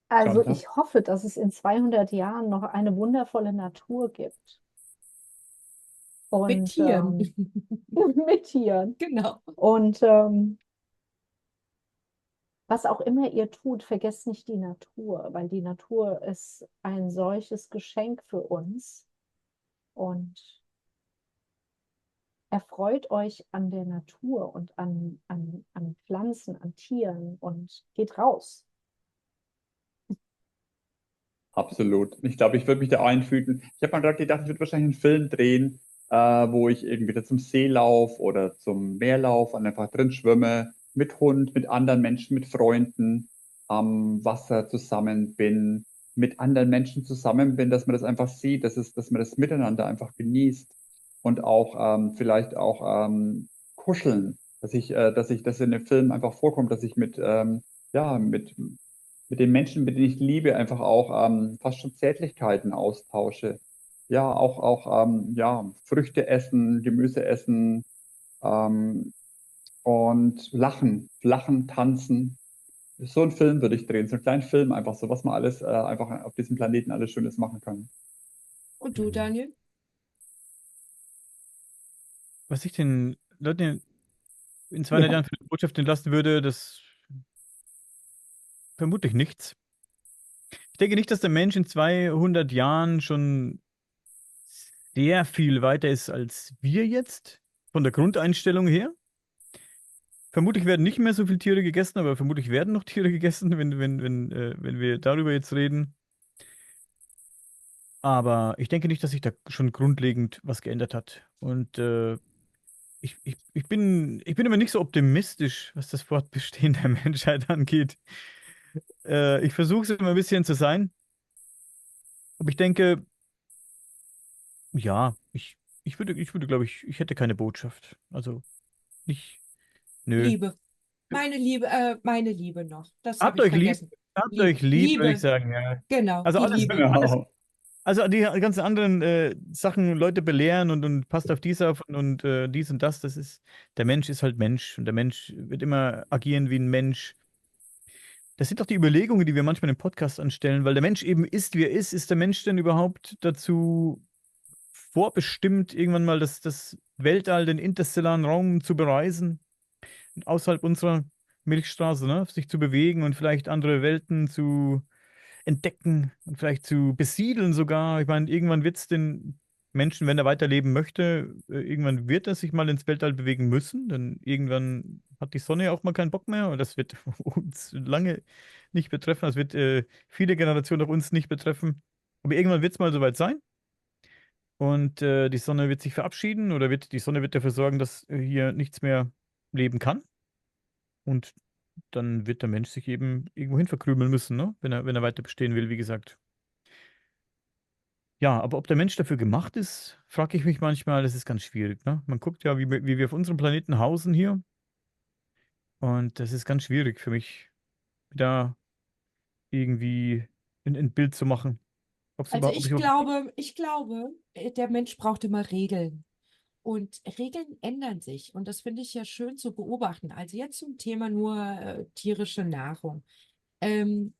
Also Sandra? ich hoffe, dass es in 200 Jahren noch eine wundervolle Natur gibt. Mit Und Tieren. mit Tieren. Genau. Und was auch immer ihr tut, vergesst nicht die Natur, weil die Natur ist ein solches Geschenk für uns. Und erfreut euch an der Natur und an Pflanzen, an Tieren und geht raus. Absolut. Ich glaube, ich würde mich da einfügen. Ich habe mal gerade gedacht, ich würde wahrscheinlich einen Film drehen, wo ich irgendwie da zum See laufe oder zum Meer laufe und einfach drin schwimme, mit Hund, mit anderen Menschen, mit Freunden am Wasser zusammen bin, mit anderen Menschen zusammen bin, dass man das einfach sieht, dass man das miteinander einfach genießt und auch vielleicht auch kuscheln, dass in dem Film einfach vorkommt, dass ich ja, mit den Menschen, mit denen ich liebe, einfach auch fast schon Zärtlichkeiten austausche. Ja, auch ja, Früchte essen, Gemüse essen und lachen, tanzen. So einen Film würde ich drehen, so einen kleinen Film einfach, so was man alles einfach auf diesem Planeten alles Schönes machen kann. Und du, Daniel? Was ich den Leuten in 200 Ja, Jahren für eine Botschaft entlassen würde, das vermutlich nichts. Ich denke nicht, dass der Mensch in 200 Jahren schon sehr viel weiter ist als wir jetzt, von der Grundeinstellung her. Vermutlich werden nicht mehr so viele Tiere gegessen, aber vermutlich werden noch Tiere gegessen, wenn wir darüber jetzt reden. Aber ich denke nicht, dass sich da schon grundlegend was geändert hat. Und ich bin immer nicht so optimistisch, was das Fortbestehen der Menschheit angeht. Ich versuche es immer ein bisschen zu sein. Aber ich denke, ja, ich würde, glaube ich hätte keine Botschaft. Also nicht, nö. Liebe. Meine Liebe noch. Das habe Habt ich euch lieb, vergessen. habt euch lieb, würde ich Liebe, sagen, ja. genau, Also die alles, Liebe. alles, genau. also die ganzen anderen Sachen, Leute belehren und passt auf dies auf und dies und das, der Mensch ist halt Mensch und der Mensch wird immer agieren wie ein Mensch. Das sind doch die Überlegungen, die wir manchmal im Podcast anstellen, weil der Mensch eben ist, wie er ist. Ist der Mensch denn überhaupt dazu vorbestimmt, irgendwann mal das Weltall, den interstellaren Raum zu bereisen, außerhalb unserer Milchstraße, ne? Sich zu bewegen und vielleicht andere Welten zu entdecken und vielleicht zu besiedeln sogar. Ich meine, irgendwann wird es den Menschen, wenn er weiterleben möchte, irgendwann wird er sich mal ins Weltall bewegen müssen, denn irgendwann hat die Sonne ja auch mal keinen Bock mehr und das wird uns lange nicht betreffen, das wird viele Generationen auch uns nicht betreffen. Aber irgendwann wird es mal soweit sein und die Sonne wird sich verabschieden oder die Sonne wird dafür sorgen, dass hier nichts mehr leben kann und dann wird der Mensch sich eben irgendwohin verkrümeln müssen, ne? Wenn er weiter bestehen will, wie gesagt. Ja, aber ob der Mensch dafür gemacht ist, frage ich mich manchmal, das ist ganz schwierig, ne? Man guckt ja, wie wir auf unserem Planeten hausen hier und das ist ganz schwierig für mich, da irgendwie ein Bild zu machen. Also Ob ich ich glaube, der Mensch braucht immer Regeln. Und Regeln ändern sich. Und das finde ich ja schön zu beobachten. Also jetzt zum Thema nur tierische Nahrung. Ähm,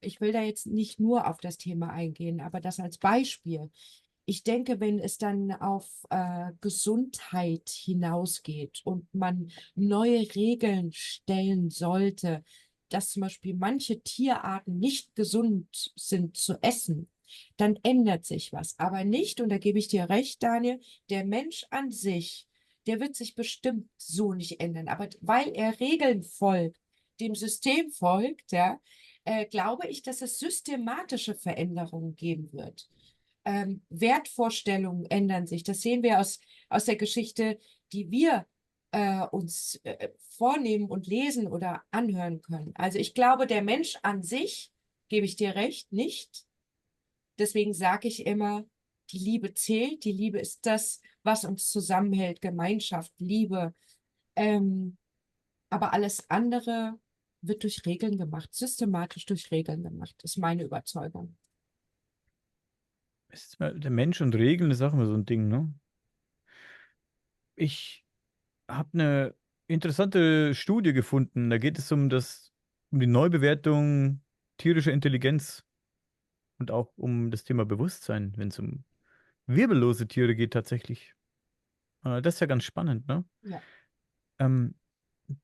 Ich will da jetzt nicht nur auf das Thema eingehen, aber das als Beispiel. Ich denke, wenn es dann auf Gesundheit hinausgeht und man neue Regeln stellen sollte, dass zum Beispiel manche Tierarten nicht gesund sind zu essen, dann ändert sich was. Aber nicht, und da gebe ich dir recht, Daniel, der Mensch an sich, der wird sich bestimmt so nicht ändern. Aber weil er Regeln folgt, dem System folgt, ja, glaube ich, dass es systematische Veränderungen geben wird. Wertvorstellungen ändern sich. Das sehen wir aus der Geschichte, die wir uns vornehmen und lesen oder anhören können. Also ich glaube, der Mensch an sich, gebe ich dir recht, nicht. Deswegen sage ich immer, die Liebe zählt. Die Liebe ist das, was uns zusammenhält. Gemeinschaft, Liebe. Ähm, aber alles andere wird durch Regeln gemacht, systematisch durch Regeln gemacht, ist meine Überzeugung. der Mensch und Regeln ist auch immer so ein Ding, ne? Ich habe eine interessante Studie gefunden. Da geht es um die Neubewertung tierischer Intelligenz und auch um das Thema Bewusstsein, wenn es um wirbellose Tiere geht tatsächlich. Das ist ja ganz spannend, ne? Ja. Ähm,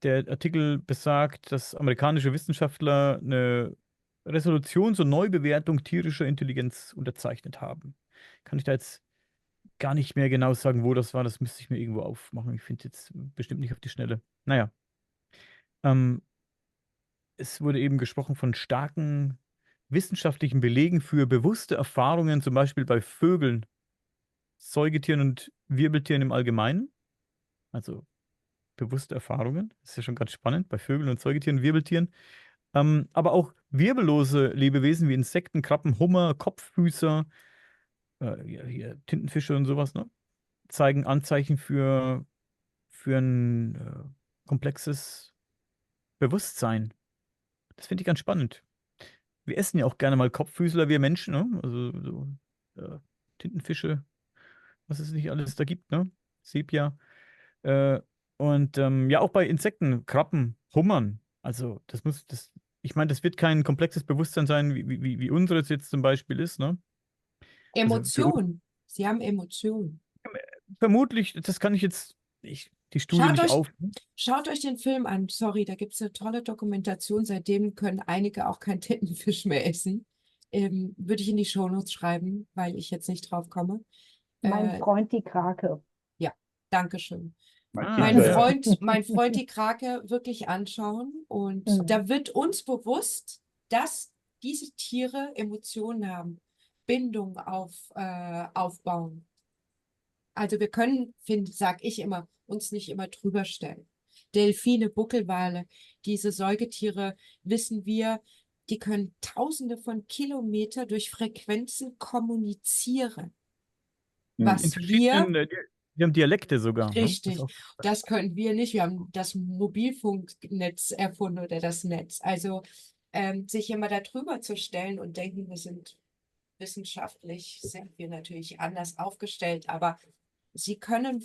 Der Artikel besagt, dass amerikanische Wissenschaftler eine Resolution zur Neubewertung tierischer Intelligenz unterzeichnet haben. Kann ich da jetzt gar nicht mehr genau sagen, wo das war. Das müsste ich mir irgendwo aufmachen. Ich finde jetzt bestimmt nicht auf die Schnelle. Naja, ähm, es wurde eben gesprochen von starken wissenschaftlichen Belegen für bewusste Erfahrungen, zum Beispiel bei Vögeln, Säugetieren und Wirbeltieren im Allgemeinen. Also bewusste Erfahrungen. Das ist ja schon ganz spannend bei Vögeln und Säugetieren, Wirbeltieren. Aber auch wirbellose Lebewesen wie Insekten, Krabben, Hummer, Kopffüßer, hier Tintenfische und sowas, ne? Zeigen Anzeichen für ein komplexes Bewusstsein. Das finde ich ganz spannend. Wir essen ja auch gerne mal Kopffüßler, wir Menschen, ne? Also so, Tintenfische, was es nicht alles da gibt, ne? Sepia. Äh, und ja, auch bei Insekten, Krabben, Hummern. Also ich meine, das wird kein komplexes Bewusstsein sein, wie unseres jetzt zum Beispiel ist, ne? Also für uns Emotion. Sie haben Emotionen. vermutlich, das kann ich jetzt, die Studie Schaut nicht euch, auf. schaut euch den Film an. Sorry, da gibt es eine tolle Dokumentation. Seitdem können einige auch keinen Tintenfisch mehr essen. Würde ich in die Shownotes schreiben, weil ich jetzt nicht drauf komme. Mein Äh, Freund die Krake. ja, Dankeschön. Mein Ah, Mein Titel, ja. Freund die Krake wirklich anschauen. Und Mhm. da wird uns bewusst, dass diese Tiere Emotionen haben, Bindung aufbauen. Also wir können, sag ich immer, uns nicht immer drüber stellen. Delfine, Buckelwale, diese Säugetiere, wissen wir, die können Tausende von Kilometer durch Frequenzen kommunizieren. Hm. in Was wir, verschiedenen, die haben Dialekte sogar, ne? Das ist richtig, auch, das können wir nicht. Wir haben das Mobilfunknetz erfunden oder das Netz. Also sich immer darüber zu stellen und denken, wir sind wissenschaftlich, sind wir natürlich anders aufgestellt, aber sie können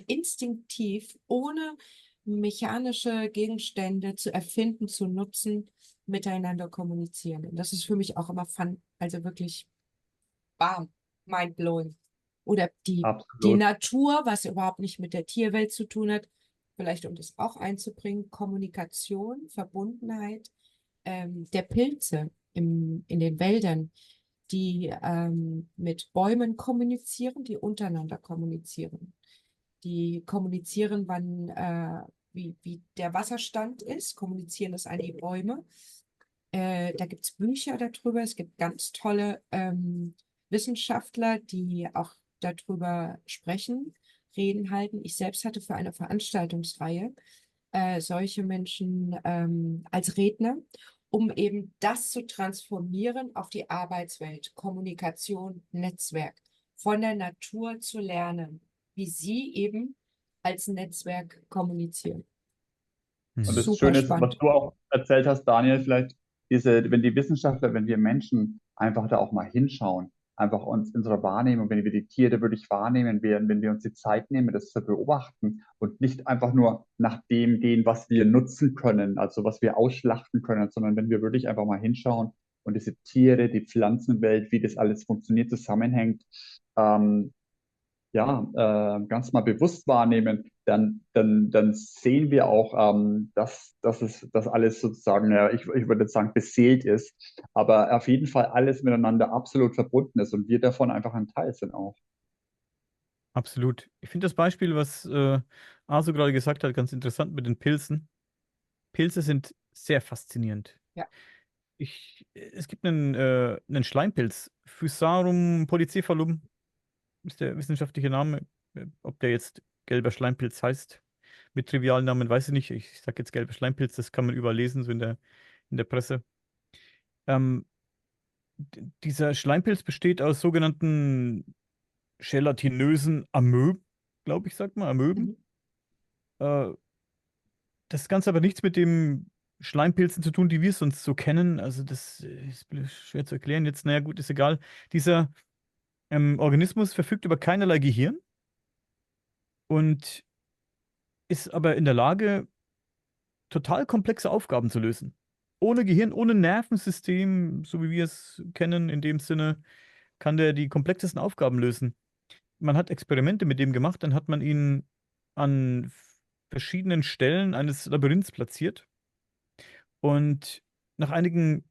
instinktiv, ohne mechanische Gegenstände zu erfinden, zu nutzen, miteinander kommunizieren. Und das ist für mich auch immer fun, also wirklich bam, mindblowing. Oder die Absolut. Natur, was überhaupt nicht mit der Tierwelt zu tun hat, vielleicht um das auch einzubringen, Kommunikation, Verbundenheit, der Pilze in den Wäldern, die mit Bäumen kommunizieren, die untereinander kommunizieren. Die kommunizieren, wie der Wasserstand ist, kommunizieren das an die Bäume. Da gibt es Bücher darüber. Es gibt ganz tolle Wissenschaftler, die auch darüber sprechen, Reden halten. Ich selbst hatte für eine Veranstaltungsreihe solche Menschen als Redner, um eben das zu transformieren auf die Arbeitswelt, Kommunikation, Netzwerk, von der Natur zu lernen, wie sie eben als Netzwerk kommunizieren. Und das Super Schöne ist, was spannend. du auch erzählt hast, Daniel, vielleicht wenn die Wissenschaftler, wenn wir Menschen einfach da auch mal hinschauen, einfach uns unsere Wahrnehmung, wenn wir die Tiere wirklich wahrnehmen werden, wenn wir uns die Zeit nehmen, das zu beobachten und nicht einfach nur nach dem gehen, was wir nutzen können, also was wir ausschlachten können, sondern wenn wir wirklich einfach mal hinschauen und diese Tiere, die Pflanzenwelt, wie das alles funktioniert, zusammenhängt, ähm, ja, ganz mal bewusst wahrnehmen, dann sehen wir auch, dass alles sozusagen, ja, ich würde jetzt sagen, beseelt ist, aber auf jeden Fall alles miteinander absolut verbunden ist und wir davon einfach ein Teil sind auch. absolut. Ich finde das Beispiel, was Aso gerade gesagt hat, ganz interessant mit den Pilzen. Pilze sind sehr faszinierend. Ja. Es gibt einen Schleimpilz, Physarum polycephalum ist der wissenschaftliche Name. Ob der jetzt gelber Schleimpilz heißt, mit trivialen Namen, weiß ich nicht. Ich sage jetzt gelber Schleimpilz, das kann man überall lesen, so in der Presse. Ähm, Dieser Schleimpilz besteht aus sogenannten gelatinösen Amöben, glaube ich, sagt man, Amöben. Mhm. Äh, Das Ganze aber nichts mit dem Schleimpilzen zu tun, die wir sonst so kennen. Also das ist schwer zu erklären jetzt. Naja, gut, ist egal. Dieser Organismus verfügt über keinerlei Gehirn und ist aber in der Lage, total komplexe Aufgaben zu lösen. Ohne Gehirn, ohne Nervensystem, so wie wir es kennen, in dem Sinne, kann der die komplexesten Aufgaben lösen. Man hat Experimente mit dem gemacht, dann hat man ihn an verschiedenen Stellen eines Labyrinths platziert. Und nach einigen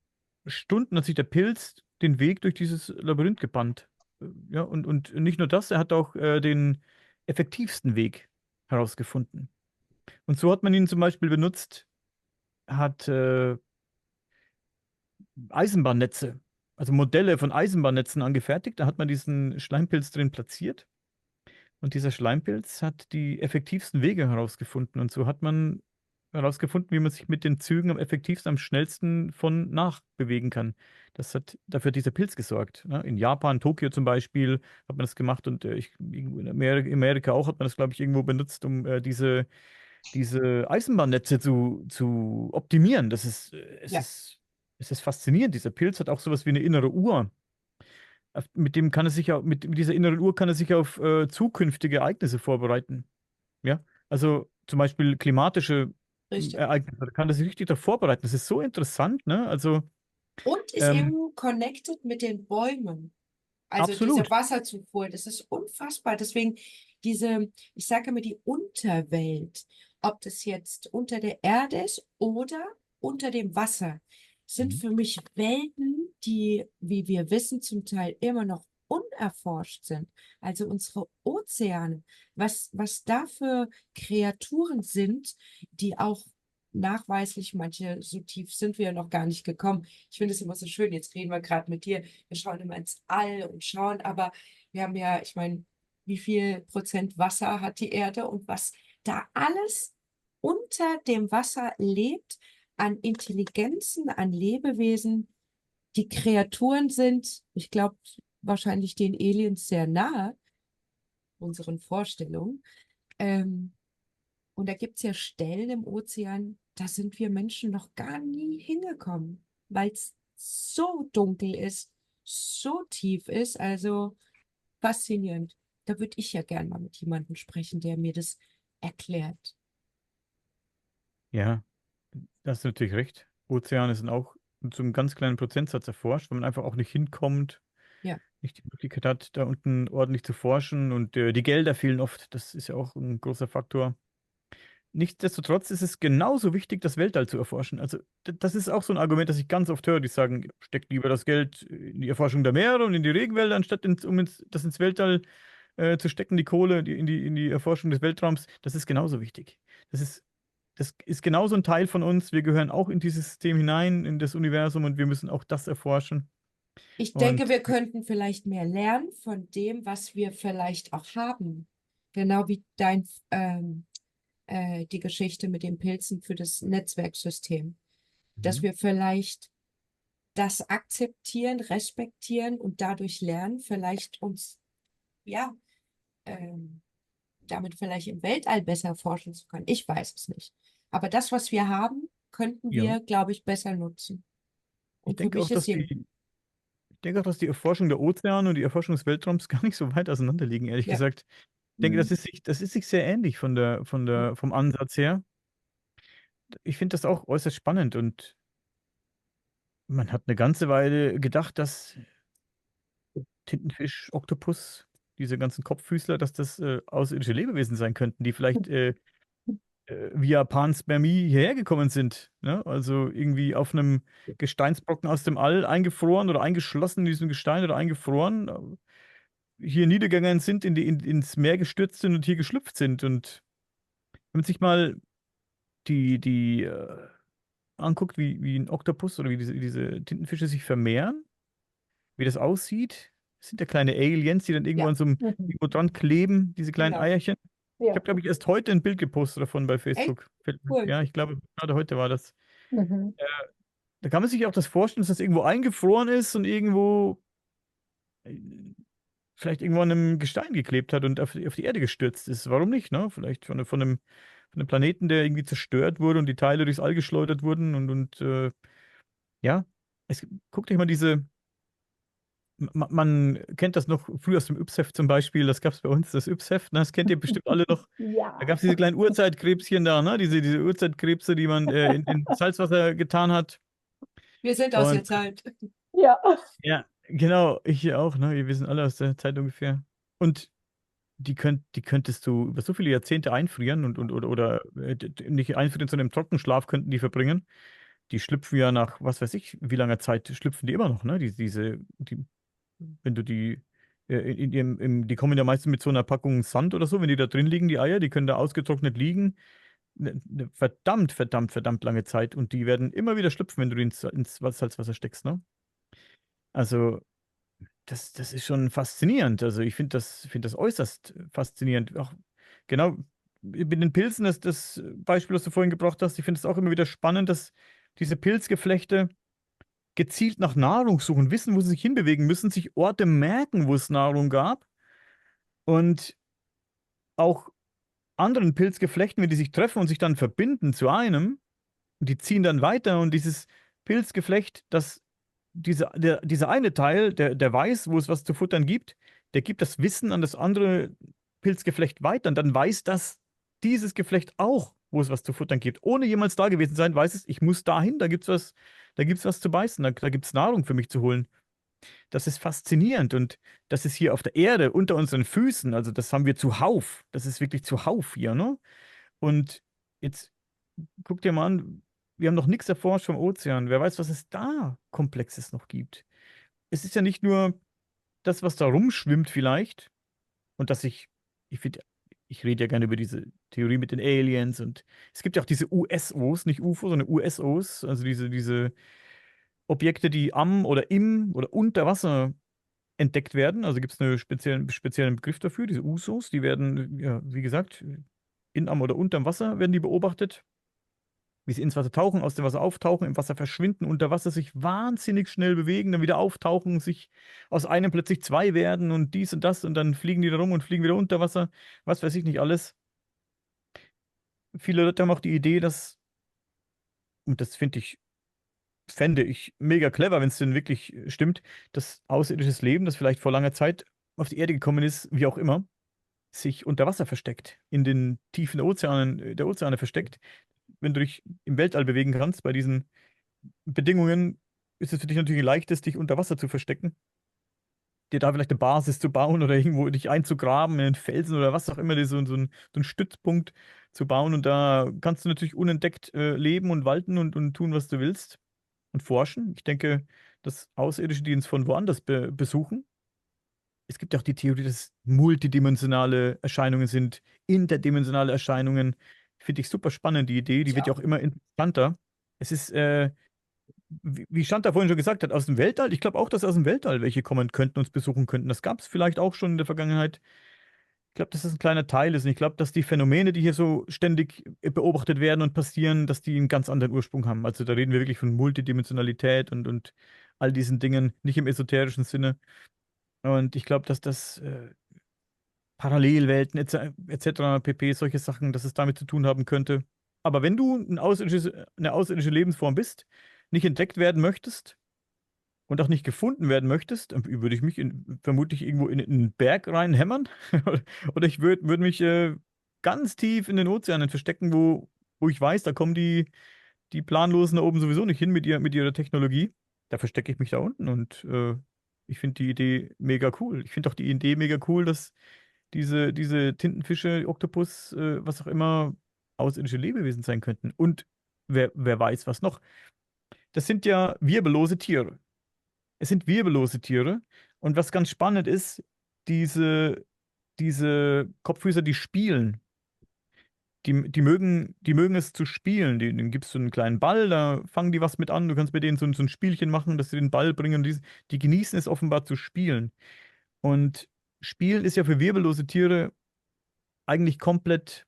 Stunden hat sich der Pilz den Weg durch dieses Labyrinth gebannt. Ja, und nicht nur das, er hat auch den effektivsten Weg herausgefunden. Und so hat man ihn zum Beispiel benutzt, hat Eisenbahnnetze, also Modelle von Eisenbahnnetzen angefertigt. Da hat man diesen Schleimpilz drin platziert. Und dieser Schleimpilz hat die effektivsten Wege herausgefunden. Und so hat man herausgefunden, wie man sich mit den Zügen am effektivsten, am schnellsten von nach bewegen kann. Dafür hat dieser Pilz gesorgt. Ne? In Japan, Tokio zum Beispiel, hat man das gemacht und irgendwo in Amerika auch hat man das, glaube ich, irgendwo benutzt, um diese Eisenbahnnetze zu optimieren. Ja, Es ist faszinierend. Dieser Pilz hat auch sowas wie eine innere Uhr. Mit dem kann er sich mit dieser inneren Uhr kann er sich auf zukünftige Ereignisse vorbereiten. Ja, also zum Beispiel klimatische richtig. Ereignisse, da kann er sich richtig darauf vorbereiten. Das ist so interessant, ne? Also Und ist ähm, eben connected mit den Bäumen. Also diese absolut. Wasserzufuhr, das ist unfassbar. Deswegen ich sage immer die Unterwelt, ob das jetzt unter der Erde ist oder unter dem Wasser, sind Mhm. für mich Welten, die, wie wir wissen, zum Teil immer noch unerforscht sind. Also unsere Ozeane, was da für Kreaturen sind, die auch nachweislich, manche so tief sind wir ja noch gar nicht gekommen. Ich finde es immer so schön, jetzt reden wir gerade mit dir, wir schauen immer ins All und schauen, aber wir haben ja, ich meine, wie viel Prozent Wasser hat die Erde und was da alles unter dem Wasser lebt, an Intelligenzen, an Lebewesen, die Kreaturen sind, ich glaube, wahrscheinlich den Aliens sehr nahe, unseren Vorstellungen. Ähm, und da gibt es ja Stellen im Ozean, da sind wir Menschen noch gar nie hingekommen, weil es so dunkel ist, so tief ist. Also faszinierend. Da würde ich ja gern mal mit jemandem sprechen, der mir das erklärt. Ja, da hast du natürlich recht. Ozeane sind auch zu einem ganz kleinen Prozentsatz erforscht, weil man einfach auch nicht hinkommt, Ja, nicht die Möglichkeit hat, da unten ordentlich zu forschen und die Gelder fehlen oft. Das ist ja auch ein großer Faktor. Nichtsdestotrotz ist es genauso wichtig, das Weltall zu erforschen. Also das ist auch so ein Argument, das ich ganz oft höre. Die sagen, steckt lieber das Geld in die Erforschung der Meere und in die Regenwälder, anstatt das ins Weltall zu stecken, die Kohle in die Erforschung des Weltraums. Das ist genauso wichtig. Das ist, das ist genauso ein Teil von uns. Wir gehören auch in dieses System hinein, in das Universum und wir müssen auch das erforschen. ich denke, Und wir könnten vielleicht mehr lernen von dem, was wir vielleicht auch haben. Genau wie die Geschichte mit den Pilzen für das Netzwerksystem. Dass mhm. wir vielleicht das akzeptieren, respektieren und dadurch lernen, vielleicht uns, ja, ähm, damit vielleicht im Weltall besser forschen zu können. Ich weiß es nicht. Aber das, was wir haben, könnten Ja, wir, glaube ich, besser nutzen. ich Und für denke auch, mich ist hier, ich denke auch, dass die Erforschung der Ozeane und die Erforschung des Weltraums gar nicht so weit auseinander liegen, ehrlich ja, gesagt. Ich denke, Mhm. das ist sich sehr ähnlich vom Ansatz her. Ich finde das auch äußerst spannend und man hat eine ganze Weile gedacht, dass Tintenfisch, Oktopus, diese ganzen Kopffüßler, dass das außerirdische Lebewesen sein könnten, die vielleicht via Panspermie hierher gekommen sind. Ne? Also irgendwie auf einem Gesteinsbrocken aus dem All eingefroren oder eingeschlossen in diesem Gestein oder eingefroren, hier niedergegangen sind, ins Meer gestürzt sind und hier geschlüpft sind. Und wenn man sich mal die anguckt, wie ein Oktopus oder wie diese Tintenfische sich vermehren, wie das aussieht, das sind ja kleine Aliens, die dann irgendwo ja, Mhm. irgendwo dran kleben, diese kleinen genau. Eierchen. Ich Ja. habe, glaube ich, erst heute ein Bild gepostet davon bei Echt Facebook. cool. Ja, ich glaube, gerade heute war das. Mhm. Da kann man sich auch das vorstellen, dass das irgendwo eingefroren ist und irgendwo äh, vielleicht irgendwo an einem Gestein geklebt hat und auf die Erde gestürzt ist. Warum nicht, ne? Vielleicht von einem Planeten, der irgendwie zerstört wurde und die Teile durchs All geschleudert wurden und ja, guckt euch mal man kennt das noch früher aus dem Yps-Heft zum Beispiel, das gab es bei uns, das Yps-Heft, ne? Das kennt ihr bestimmt alle noch. Da Ja. gab es diese kleinen Urzeitkrebschen da, ne? Diese Urzeitkrebse, die man in Salzwasser getan hat. Wir sind aus der Und Zeit. Ja. ja, genau, ich hier auch, ne? Wir sind alle aus der Zeit ungefähr. Und die könntest du über so viele Jahrzehnte einfrieren oder nicht einfrieren, sondern im Trockenschlaf könnten die verbringen. Die schlüpfen ja nach, was weiß ich, wie langer Zeit schlüpfen die immer noch, ne? Wenn du die, die kommen ja meistens mit so einer Packung Sand oder so, wenn die da drin liegen, die Eier, die können da ausgetrocknet liegen. Eine verdammt, verdammt, verdammt lange Zeit und die werden immer wieder schlüpfen, wenn du die ins Salzwasser steckst, ne? Also, das ist schon faszinierend. Also, ich finde das äußerst faszinierend. Auch genau mit den Pilzen, das Beispiel, das du vorhin gebracht hast, ich finde es auch immer wieder spannend, dass diese Pilzgeflechte gezielt nach Nahrung suchen, wissen, wo sie sich hinbewegen müssen, sich Orte merken, wo es Nahrung gab und auch anderen Pilzgeflechten, wenn die sich treffen und sich dann verbinden zu einem, und die ziehen dann weiter und dieses Pilzgeflecht, dieser eine Teil, der weiß, wo es was zu futtern gibt, der gibt das Wissen an das andere Pilzgeflecht weiter und dann weiß das dieses Geflecht auch, wo es was zu futtern gibt. Ohne jemals da gewesen sein, weiß es, ich muss dahin, da gibt's was zu beißen, da gibt es Nahrung für mich zu holen. Das ist faszinierend und das ist hier auf der Erde unter unseren Füßen, also das haben wir zuhauf. Das ist wirklich zuhauf hier, ne? Und jetzt guck dir mal an, wir haben noch nichts erforscht vom Ozean. Wer weiß, was es da Komplexes noch gibt. Es ist ja nicht nur das, was da rumschwimmt vielleicht und ich finde, ich rede ja gerne über diese Theorie mit den Aliens und es gibt ja auch diese USOs, nicht UFO, sondern USOs, also diese Objekte, die am oder im oder unter Wasser entdeckt werden. Also gibt es einen speziellen Begriff dafür, diese USOs, die werden, ja, wie gesagt, in, am oder unterm Wasser werden die beobachtet, wie sie ins Wasser tauchen, aus dem Wasser auftauchen, im Wasser verschwinden, unter Wasser sich wahnsinnig schnell bewegen, dann wieder auftauchen, sich aus einem plötzlich zwei werden und dies und das und dann fliegen die da rum und fliegen wieder unter Wasser, was weiß ich nicht alles. Viele Leute haben auch die Idee, und das fände ich mega clever, wenn es denn wirklich stimmt, dass außerirdisches Leben, das vielleicht vor langer Zeit auf die Erde gekommen ist, wie auch immer, sich unter Wasser versteckt, in den Tiefen der Ozeane versteckt. Wenn du dich im Weltall bewegen kannst, bei diesen Bedingungen ist es für dich natürlich leichtest, dich unter Wasser zu verstecken, dir da vielleicht eine Basis zu bauen oder irgendwo dich einzugraben in den Felsen oder was auch immer, dir so einen Stützpunkt zu bauen. Und da kannst du natürlich unentdeckt leben und walten und tun, was du willst und forschen. Ich denke, dass Außerirdische, die uns von woanders besuchen, es gibt ja auch die Theorie, dass multidimensionale Erscheinungen sind, interdimensionale Erscheinungen. Finde ich super spannend, die Idee. Die Ich wird ja auch. auch immer interessanter. Es ist, wie Shanta vorhin schon gesagt hat, aus dem Weltall. Ich glaube auch, dass aus dem Weltall welche kommen könnten, uns besuchen könnten. Das gab es vielleicht auch schon in der Vergangenheit. Ich glaube, dass das ein kleiner Teil ist. Und ich glaube, dass die Phänomene, die hier so ständig beobachtet werden und passieren, dass die einen ganz anderen Ursprung haben. Also da reden wir wirklich von Multidimensionalität und all diesen Dingen, nicht im esoterischen Sinne. Und ich glaube, dass das Parallelwelten etc. pp. Solche Sachen, dass es damit zu tun haben könnte. Aber wenn du eine außerirdische Lebensform bist, nicht entdeckt werden möchtest und auch nicht gefunden werden möchtest, würde ich mich vermutlich irgendwo in einen Berg reinhämmern. Oder ich würd mich ganz tief in den Ozeanen verstecken, wo ich weiß, da kommen die Planlosen da oben sowieso nicht hin mit ihrer Technologie. Da verstecke ich mich da unten und ich finde die Idee mega cool. Ich finde auch die Idee mega cool, dass diese Tintenfische, Oktopus, was auch immer, außerirdische Lebewesen sein könnten. Und wer weiß was noch. Das sind ja wirbellose Tiere. Es sind wirbellose Tiere. Und was ganz spannend ist, diese, diese Kopffüßer, die spielen. Die mögen es zu spielen. Denen gibst du einen kleinen Ball, da fangen die was mit an. Du kannst mit denen so ein Spielchen machen, dass sie den Ball bringen. Die genießen es offenbar zu spielen. Und Spielen ist ja für wirbellose Tiere eigentlich komplett,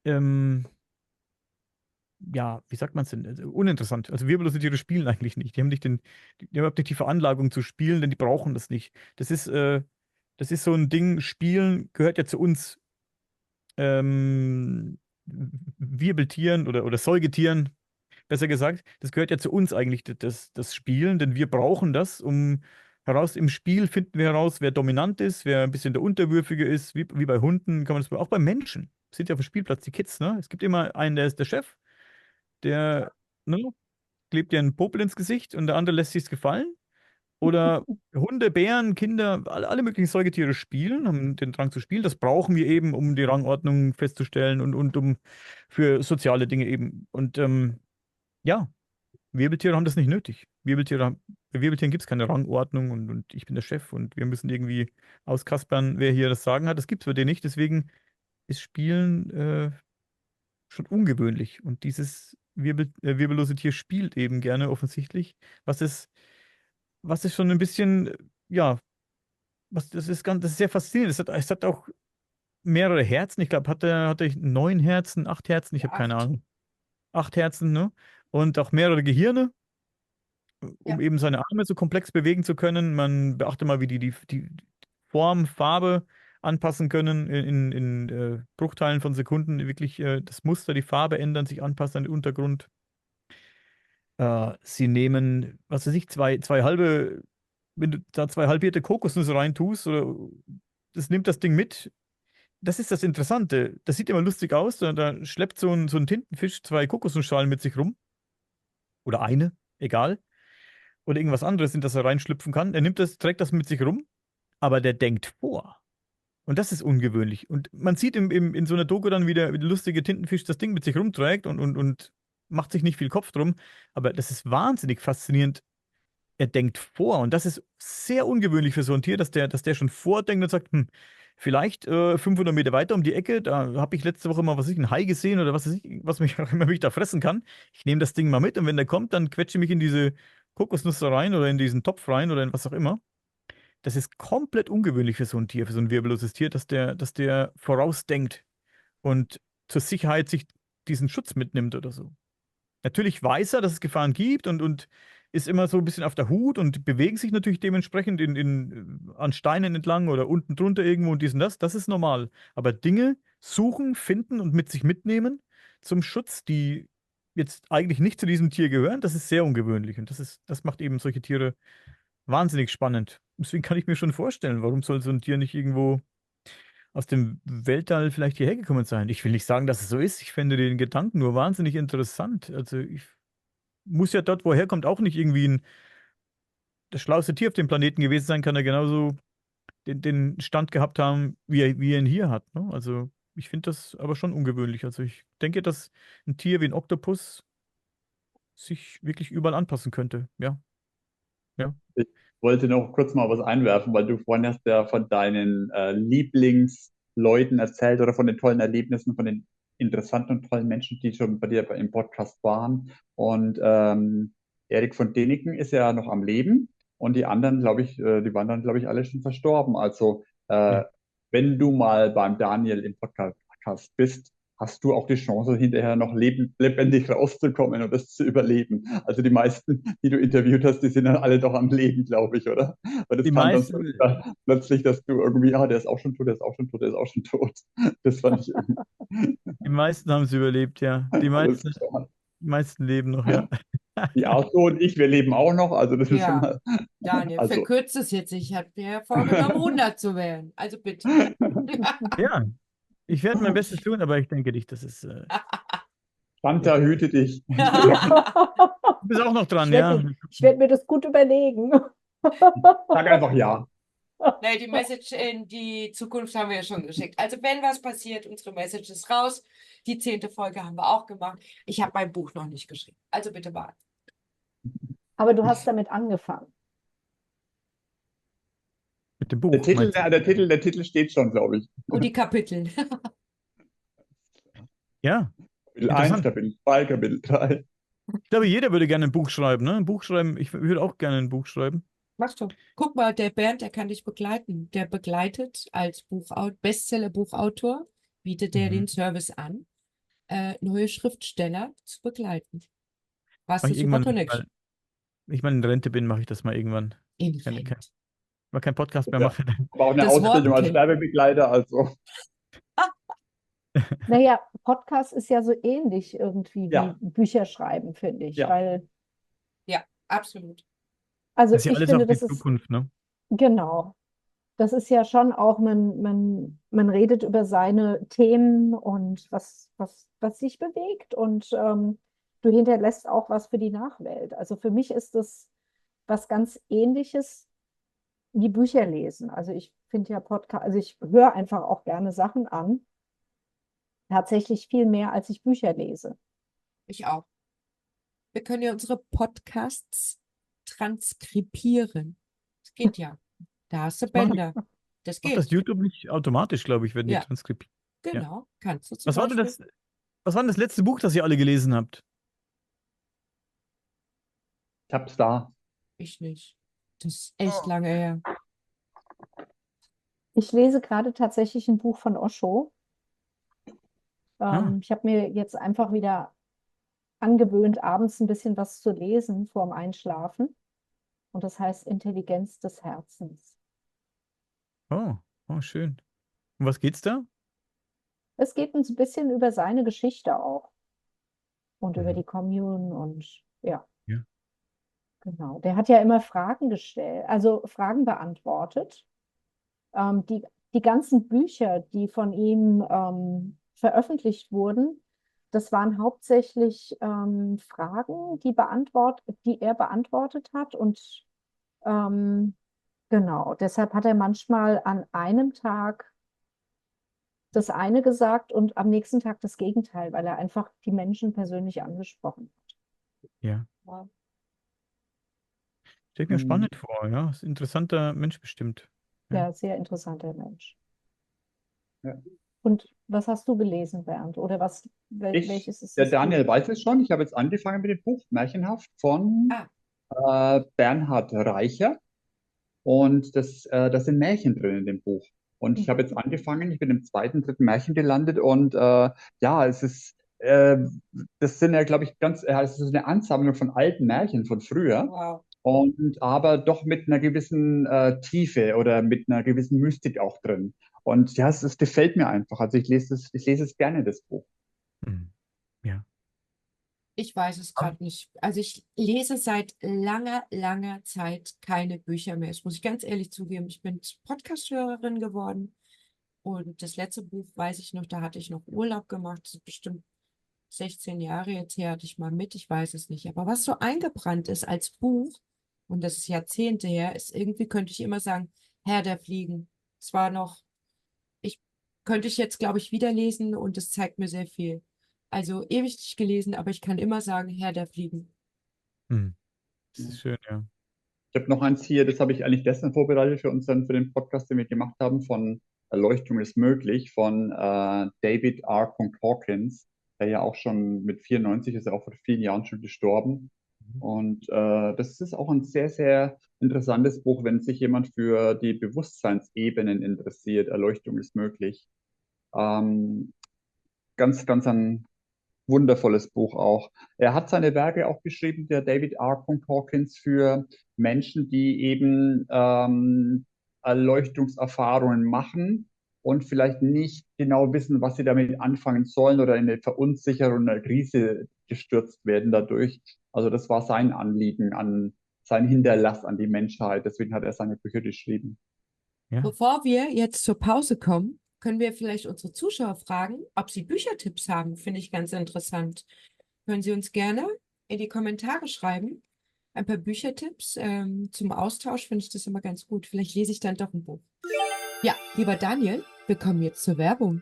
ähm, ja, wie sagt man es denn? Also uninteressant. Also wirbellose Tiere spielen eigentlich nicht. Die haben überhaupt nicht die Veranlagung zu spielen, denn die brauchen das nicht. Das ist so ein Ding, Spielen gehört ja zu uns Wirbeltieren oder Säugetieren, besser gesagt. Das gehört ja zu uns eigentlich, das Spielen, denn wir brauchen das, im Spiel finden wir heraus, wer dominant ist, wer ein bisschen der Unterwürfige ist, wie bei Hunden, kann man das auch bei Menschen. Sind ja auf dem Spielplatz die Kids, ne? Es gibt immer einen, der ist der Chef, der, ne, klebt dir einen Popel ins Gesicht und der andere lässt sich's gefallen. oder Hunde, Bären, Kinder, alle möglichen Säugetiere spielen, haben den Drang zu spielen. Das brauchen wir eben, um die Rangordnung festzustellen und um für soziale Dinge eben. Und ja, Wirbeltiere haben das nicht nötig. Bei Wirbeltieren gibt es keine Rangordnung und ich bin der Chef und wir müssen irgendwie auskaspern, wer hier das Sagen hat. Das gibt es bei denen nicht. Deswegen ist Spielen schon ungewöhnlich. Und dieses wirbellose Tier spielt eben gerne offensichtlich, was es, was es schon ein bisschen, ja, das ist sehr faszinierend. Es hat auch mehrere Herzen. Ich glaube, hatte ich 9 Herzen, 8 Herzen, ich habe keine 8. Ahnung. 8 Herzen, ne? Und auch mehrere Gehirne, um Ja. eben seine Arme so komplex bewegen zu können. Man beachte mal, wie die Form, Farbe anpassen können in Bruchteilen von Sekunden, wirklich das Muster, die Farbe ändern, sich anpassen an den Untergrund. Sie nehmen, was weiß ich, wenn du da 2 halbierte Kokosnüsse reintust, oder das nimmt das Ding mit. Das ist das Interessante. Das sieht immer lustig aus. Da schleppt so ein Tintenfisch 2 Kokosnussschalen mit sich rum. Oder eine, egal. Oder irgendwas anderes, in das er reinschlüpfen kann. Er nimmt das, trägt das mit sich rum, aber der denkt vor. Und das ist ungewöhnlich. Und man sieht in so einer Doku dann, wie der lustige Tintenfisch das Ding mit sich rumträgt und macht sich nicht viel Kopf drum. Aber das ist wahnsinnig faszinierend. Er denkt vor. Und das ist sehr ungewöhnlich für so ein Tier, dass der schon vordenkt und sagt, vielleicht 500 Meter weiter um die Ecke, da habe ich letzte Woche mal, was weiß ich, ein Hai gesehen oder was weiß ich, was mich auch immer mich da fressen kann. Ich nehme das Ding mal mit und wenn der kommt, dann quetsche ich mich in diese Kokosnüsse rein oder in diesen Topf rein oder in was auch immer. Das ist komplett ungewöhnlich für so ein Tier, für so ein wirbelloses Tier, dass der vorausdenkt und zur Sicherheit sich diesen Schutz mitnimmt oder so. Natürlich weiß er, dass es Gefahren gibt und ist immer so ein bisschen auf der Hut und bewegt sich natürlich dementsprechend an Steinen entlang oder unten drunter irgendwo und dies und das. Das ist normal. Aber Dinge suchen, finden und mit sich mitnehmen zum Schutz, die jetzt eigentlich nicht zu diesem Tier gehören, das ist sehr ungewöhnlich. Und das macht eben solche Tiere wahnsinnig spannend. Deswegen kann ich mir schon vorstellen, warum soll so ein Tier nicht irgendwo aus dem Weltall vielleicht hierher gekommen sein. Ich will nicht sagen, dass es so ist. Ich finde den Gedanken nur wahnsinnig interessant. Also ich muss ja dort, wo er herkommt, auch nicht irgendwie das schlauste Tier auf dem Planeten gewesen sein, kann er genauso den Stand gehabt haben, wie er ihn hier hat. Ne? Also ich finde das aber schon ungewöhnlich. Also ich denke, dass ein Tier wie ein Oktopus sich wirklich überall anpassen könnte. Ja, ja. Ich wollte noch kurz mal was einwerfen, weil du vorhin hast ja von deinen Lieblingsleuten erzählt oder von den tollen Erlebnissen, von den interessanten und tollen Menschen, die schon bei dir im Podcast waren. Und Erik von Däniken ist ja noch am Leben und die anderen, glaube ich, die waren dann, glaube ich, alle schon verstorben. Also Ja. wenn du mal beim Daniel im Podcast bist, hast du auch die Chance, hinterher noch lebendig rauszukommen und das zu überleben. Also die meisten, die du interviewt hast, die sind dann alle doch am Leben, glaube ich, oder? Weil das Die kam dann meisten, plötzlich, dass du irgendwie, der ist auch schon tot, der ist auch schon tot, der ist auch schon tot. Das fand ich irgendwie die meisten haben es überlebt, ja. Die alles meisten, klar. die meisten leben noch, ja. Die Arto und ich, wir leben auch noch, also das ist schon Ja, mal, Daniel, also verkürzt es jetzt. Ich habe mir vorgenommen, 100 zu werden. Also bitte. Ja, ich werde mein Bestes tun, aber ich denke nicht, dass es. Fanta, hüte dich. Du bist auch noch dran, ja. Ich werd mir das gut überlegen. Sag einfach ja. Nee, die Message in die Zukunft haben wir ja schon geschickt. Also wenn was passiert, unsere Message ist raus. Die 10. Folge haben wir auch gemacht. Ich habe mein Buch noch nicht geschrieben. Also bitte warten. Aber du hast damit angefangen. Mit dem Der Buch, Titel, meinst du? der Titel steht schon, glaube ich. Und die Kapitel. Ja, Kapitel 1, interessant. Kapitel 2, Kapitel 3. Ich glaube, jeder würde gerne ein Buch schreiben, ne? Ein Buch schreiben, ich würde auch gerne ein Buch schreiben. Machst du. Guck mal, der Bernd, der kann dich begleiten. Der begleitet als Bestseller-Buchautor, bietet der Mhm. den Service an, neue Schriftsteller zu begleiten. Was Mach eine ich super irgendwann, Connection. wenn ich mal in Rente bin, mache ich das mal irgendwann. In Wenn ich Rente. mal keinen Podcast mehr Ja. mache, dann. Aber auch eine Das Wort Ausbildung als kennt- Werbebegleiter, also Naja, Podcast ist ja so ähnlich irgendwie Ja. wie Bücher schreiben, finde ich. Ja. Weil, Ja, absolut. also Das ist ja ich alles finde, auf die das ist, Zukunft, ne? genau, das ist ja schon auch, man redet über seine Themen und was sich bewegt und du hinterlässt auch was für die Nachwelt. Also für mich ist das was ganz Ähnliches wie Bücher lesen. Also ich finde ja Podcast, also ich höre einfach auch gerne Sachen an. Tatsächlich viel mehr, als ich Bücher lese. Ich auch. Wir können ja unsere Podcasts transkribieren. Das geht ja. Da hast du Machen die, Bänder. Das macht das geht. YouTube nicht automatisch, glaube ich, wenn die Ja, transkribieren. Ja. genau. Kannst du zum Was war denn Beispiel. was war denn das letzte Buch, das ihr alle gelesen habt? Ich hab's da. Ich nicht. Das ist echt lange her. Ich lese gerade tatsächlich ein Buch von Osho. Ah, Ich habe mir jetzt einfach wieder angewöhnt, abends ein bisschen was zu lesen vorm Einschlafen. Und das heißt Intelligenz des Herzens. oh, oh, schön. Um was geht's da? Es geht uns ein bisschen über seine Geschichte auch und über Mhm. die Commune und ja, Ja. genau. Der hat ja immer Fragen gestellt, also Fragen beantwortet. Die ganzen Bücher, die von ihm veröffentlicht wurden, das waren hauptsächlich Fragen, die er beantwortet hat. Und ähm, genau, deshalb hat er manchmal an einem Tag das eine gesagt und am nächsten Tag das Gegenteil, weil er einfach die Menschen persönlich angesprochen Ja. Ja. Stell ich mir Hm. spannend vor, ja. Ist ein interessanter Mensch bestimmt. hat. Ja. Ja, sehr interessanter Mensch. Ja. Und was hast du gelesen, Bernd? Oder welches ist Der das Buch? Daniel weiß es schon. Ich habe jetzt angefangen mit dem Buch Märchenhaft von Ah, Bernhard Reicher. Und da sind Märchen drin in dem Buch. Und ich habe jetzt angefangen, ich bin im zweiten, dritten Märchen gelandet und ja, das sind ja, glaube ich, es ist eine Ansammlung von alten Märchen von früher wow. und aber doch mit einer gewissen Tiefe oder mit einer gewissen Mystik auch drin. Und ja, es gefällt mir einfach. Also ich lese es gerne, das Buch. Mhm. Ja. Ich weiß es gerade nicht. Also ich lese seit langer, langer Zeit keine Bücher mehr. Das muss ich ganz ehrlich zugeben. Ich bin Podcast-Hörerin geworden und das letzte Buch weiß ich noch, da hatte ich noch Urlaub gemacht. Das ist bestimmt 16 Jahre jetzt her, hatte ich mal mit. Ich weiß es nicht. Aber was so eingebrannt ist als Buch, und das ist Jahrzehnte her, ist irgendwie, könnte ich immer sagen, Herr der Fliegen. Es war noch, ich könnte ich jetzt, glaube ich, wieder lesen und es zeigt mir sehr viel. Also ewig nicht gelesen, aber ich kann immer sagen, Herr der Fliegen. Mhm. Das Ja. ist schön, ja. Ich habe noch eins hier, das habe ich eigentlich gestern vorbereitet für den Podcast, den wir gemacht haben, von Erleuchtung ist möglich, von David R. Hawkins, der ja auch schon mit 94 ist, er auch vor vielen Jahren schon gestorben. Mhm. Und das ist auch ein sehr, sehr interessantes Buch, wenn sich jemand für die Bewusstseinsebenen interessiert. Erleuchtung ist möglich. Ähm, ganz ein wundervolles Buch auch. Er hat seine Werke auch geschrieben, der David R. Hawkins, für Menschen, die eben Erleuchtungserfahrungen machen und vielleicht nicht genau wissen, was sie damit anfangen sollen oder in eine Verunsicherung, eine Krise gestürzt werden dadurch. Also das war sein Anliegen sein Hinterlass an die Menschheit. Deswegen hat er seine Bücher geschrieben. Ja. Bevor wir jetzt zur Pause kommen, können wir vielleicht unsere Zuschauer fragen, ob sie Büchertipps haben. Finde ich ganz interessant. Können Sie uns gerne in die Kommentare schreiben. Ein paar Büchertipps. Zum Austausch finde ich das immer ganz gut. Vielleicht lese ich dann doch ein Buch. Ja, lieber Daniel, wir kommen jetzt zur Werbung.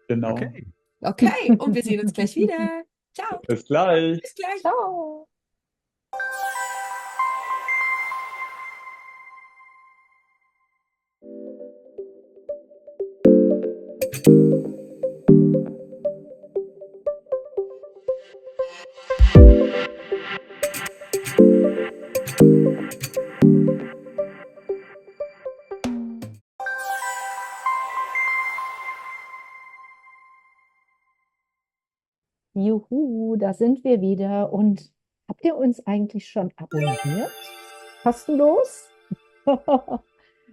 Genau. Okay. Okay, und wir sehen uns gleich wieder. Ciao, Bis gleich. bis gleich. Ciao. Juhu, da sind wir wieder. Und habt ihr uns eigentlich schon abonniert? Kostenlos?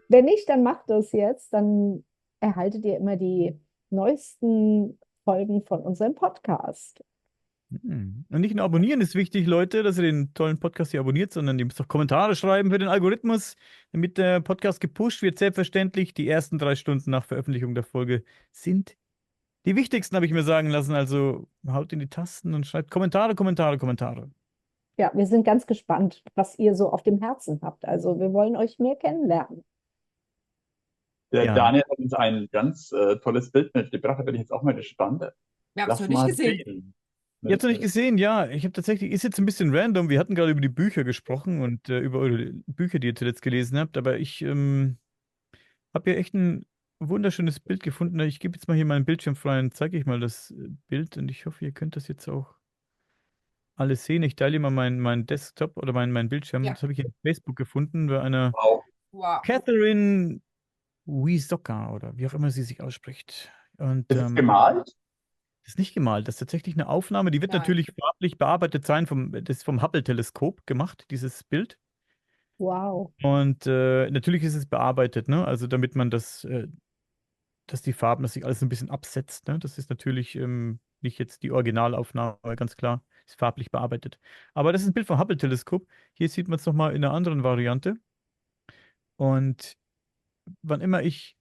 Wenn nicht, dann macht das jetzt. Dann erhaltet ihr immer die neuesten Folgen von unserem Podcast. Mhm. Und nicht nur abonnieren ist wichtig, Leute, dass ihr den tollen Podcast hier abonniert, sondern ihr müsst auch Kommentare schreiben für den Algorithmus, damit der Podcast gepusht wird. Selbstverständlich, die ersten 3 Stunden nach Veröffentlichung der Folge sind die wichtigsten, habe ich mir sagen lassen. Also haut in die Tasten und schreibt Kommentare, Kommentare, Kommentare. Ja, wir sind ganz gespannt, was ihr so auf dem Herzen habt. Also wir wollen euch mehr kennenlernen. Der Ja. Daniel hat uns ein ganz tolles Bild mitgebracht, da bin ich jetzt auch mal gespannt. Wir haben es Lass noch nicht mal gesehen. sehen. Ihr habt es noch nicht gesehen, ja. Ich habe tatsächlich, ist jetzt ein bisschen random. Wir hatten gerade über die Bücher gesprochen und über eure Bücher, die ihr zuletzt gelesen habt, aber ich habe hier echt ein wunderschönes Bild gefunden. Ich gebe jetzt mal hier meinen Bildschirm frei und zeige ich mal das Bild und ich hoffe, ihr könnt das jetzt auch alles sehen. Ich teile mal meinen Desktop oder meinen Bildschirm. Ja. Das habe ich in Facebook gefunden bei einer Wow. Wow. Catherine Wiesoka oder wie auch immer sie sich ausspricht. Und Ist es gemalt? das ist nicht gemalt, das ist tatsächlich eine Aufnahme. Die wird Nein. natürlich farblich bearbeitet sein, das ist vom Hubble-Teleskop gemacht, dieses Bild. Wow. Und natürlich ist es bearbeitet, ne? Also damit man dass die Farben, dass sich alles ein bisschen absetzt, ne? Das ist natürlich nicht jetzt die Originalaufnahme, ganz klar, ist farblich bearbeitet. Aber das ist ein Bild vom Hubble-Teleskop. Hier sieht man es nochmal in einer anderen Variante. Und wann immer ich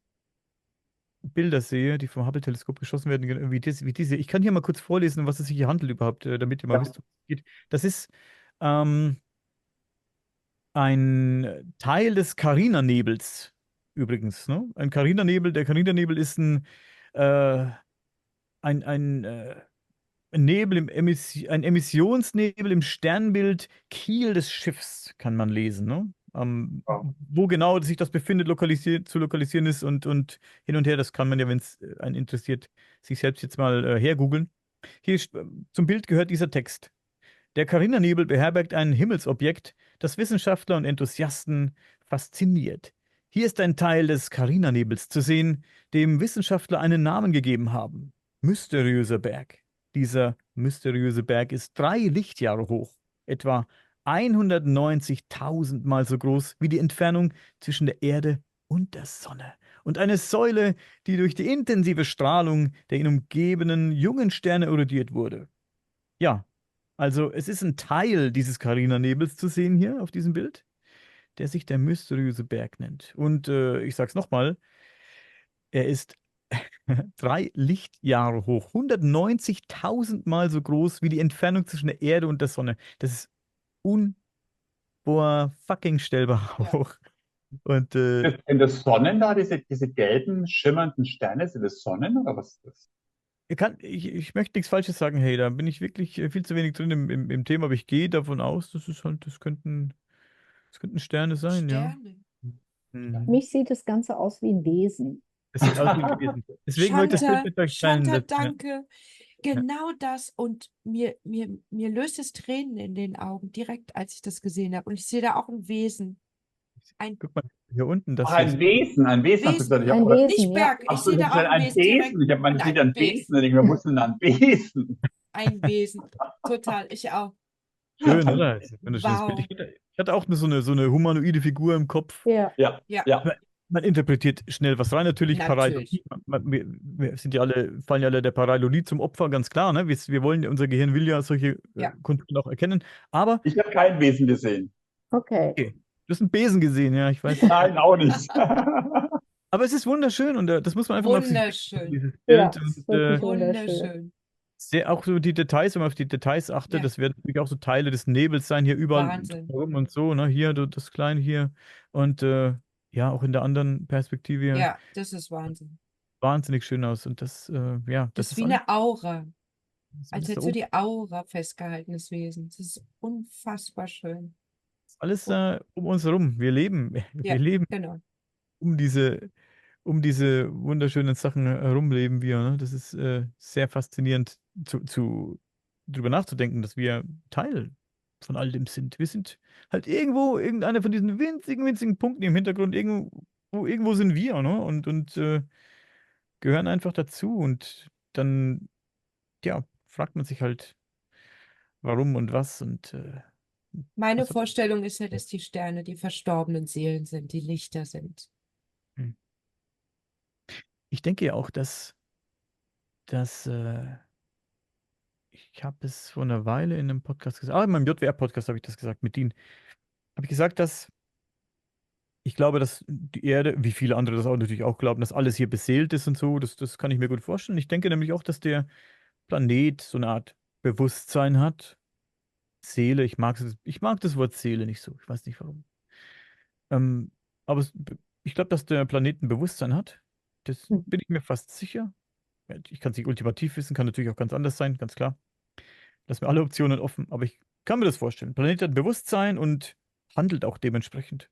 Bilder sehe, die vom Hubble-Teleskop geschossen werden, wie diese. Ich kann hier mal kurz vorlesen, um was es sich hier handelt überhaupt, damit ihr mal Ja. wisst, worum es geht. Das ist ähm, ein Teil des Carina-Nebels übrigens. Ne? Ein Carina-Nebel. Der Carina-Nebel ist äh, ein Nebel ein Emissionsnebel im Sternbild Kiel des Schiffs, kann man lesen. Ne? Wow. Wo genau sich das befindet, zu lokalisieren ist und hin und her, das kann man ja, wenn es einen interessiert, sich selbst jetzt mal hergoogeln. Zum Bild gehört dieser Text. Der Carina-Nebel beherbergt ein Himmelsobjekt, das Wissenschaftler und Enthusiasten fasziniert. Hier ist ein Teil des Carina-Nebels zu sehen, dem Wissenschaftler einen Namen gegeben haben. Mysteriöser Berg. Dieser mysteriöse Berg ist 3 Lichtjahre hoch, etwa 190.000 Mal so groß wie die Entfernung zwischen der Erde und der Sonne. Und eine Säule, die durch die intensive Strahlung der ihn umgebenden jungen Sterne erodiert wurde. Ja, also es ist ein Teil dieses Carina-Nebels zu sehen hier auf diesem Bild, der sich der mysteriöse Berg nennt. Und ich sag's nochmal, er ist 3 Lichtjahre hoch, 190.000 Mal so groß wie die Entfernung zwischen der Erde und der Sonne. Das ist fucking stellbar Ja. hoch. Und Sind das Sonnen da, diese gelben, schimmernden Sterne, sind das Sonnen oder was ist das? ich möchte nichts Falsches sagen, hey, da bin ich wirklich viel zu wenig drin im Thema, aber ich gehe davon aus, dass das könnten Sterne sein, ja. Sterne. Mhm. Mich sieht das Ganze aus wie ein Wesen. Es sieht aus wie ein Wesen. Deswegen wollte ich das Bild Shanta, mit euch teilen. Shanta, Das, ja. danke. Genau das. Und mir löst es Tränen in den Augen, direkt als ich das gesehen habe. Und ich sehe da auch ein Wesen. Ein Guck mal, hier unten, das Ach, hier ist. ein Wesen hast du Wesen. gesagt. Ich hab Ein gedacht, Nicht Wesen, ja. Berg. Ich ach so, sehe ich da hab auch gesagt, ein ein Wesen direkt. Besen. Man Nein, sieht ein Besen. Und ich mir, wo ist denn ein Besen? Ein Wesen. Total. Ich auch. Schön, oder? Das ist ein wunderschönes Wow. Bild. Ich hatte auch nur so eine humanoide Figur im Kopf. Ja. Ja, Ja. ja. Man interpretiert schnell was rein. Natürlich Natürlich. Pareidolie. Wir sind ja alle, fallen ja alle der Pareidolie zum Opfer, ganz klar. Ne? Wir wollen, unser Gehirn will ja solche Ja. Konturen auch erkennen. Aber, Ich habe kein Wesen gesehen. Okay. okay, du hast einen Besen gesehen, ja, ich weiß. Nein, auch nicht. Aber es ist wunderschön und das muss man einfach mal auf sich Wunderschön. dieses Ja, Bild. es ist Und, wirklich wunderschön. Wunderschön. auch so die Details, wenn man auf die Details achtet, Ja. das werden natürlich auch so Teile des Nebels sein, hier überall Wahnsinn. rum und so, ne? Hier, das Kleine hier. Und ja, auch in der anderen Perspektive hier. Ja, das ist Wahnsinn. Wahnsinnig schön aus. Und ja, Das das ist ist wie alles, eine Aura. das ist Als alles, da hättest du oben, die Aura festgehalten des Wesens. Das ist unfassbar schön. alles um uns herum. Wir leben, Ja, wir leben genau. um diese wunderschönen Sachen herum leben wir. Ne? Das ist sehr faszinierend drüber nachzudenken, dass wir Teil von all dem sind. Wir sind halt irgendeiner von diesen winzigen Punkten im Hintergrund, irgendwo sind wir, ne? Und gehören einfach dazu. Und dann, ja, fragt man sich halt, warum und was und Meine was hat. Vorstellung ist ja, dass die Sterne die verstorbenen Seelen sind, die Lichter sind. Hm. Ich denke ja auch, dass ich habe es vor einer Weile in einem Podcast gesagt, in meinem JWR-Podcast habe ich das gesagt, mit Dean. Habe ich gesagt, dass ich glaube, dass die Erde, wie viele andere das auch natürlich auch glauben, dass alles hier beseelt ist und so, das kann ich mir gut vorstellen. Ich denke nämlich auch, dass der Planet so eine Art Bewusstsein hat, Seele, ich mag das Wort Seele nicht so. Ich weiß nicht warum. Ähm, aber ich glaube, dass der Planet ein Bewusstsein hat. Das Mhm. bin ich mir fast sicher. Ja, ich kann es nicht ultimativ wissen, kann natürlich auch ganz anders sein, ganz klar. Lass mir alle Optionen offen, aber ich kann mir das vorstellen. Der Planet hat ein Bewusstsein und handelt auch dementsprechend.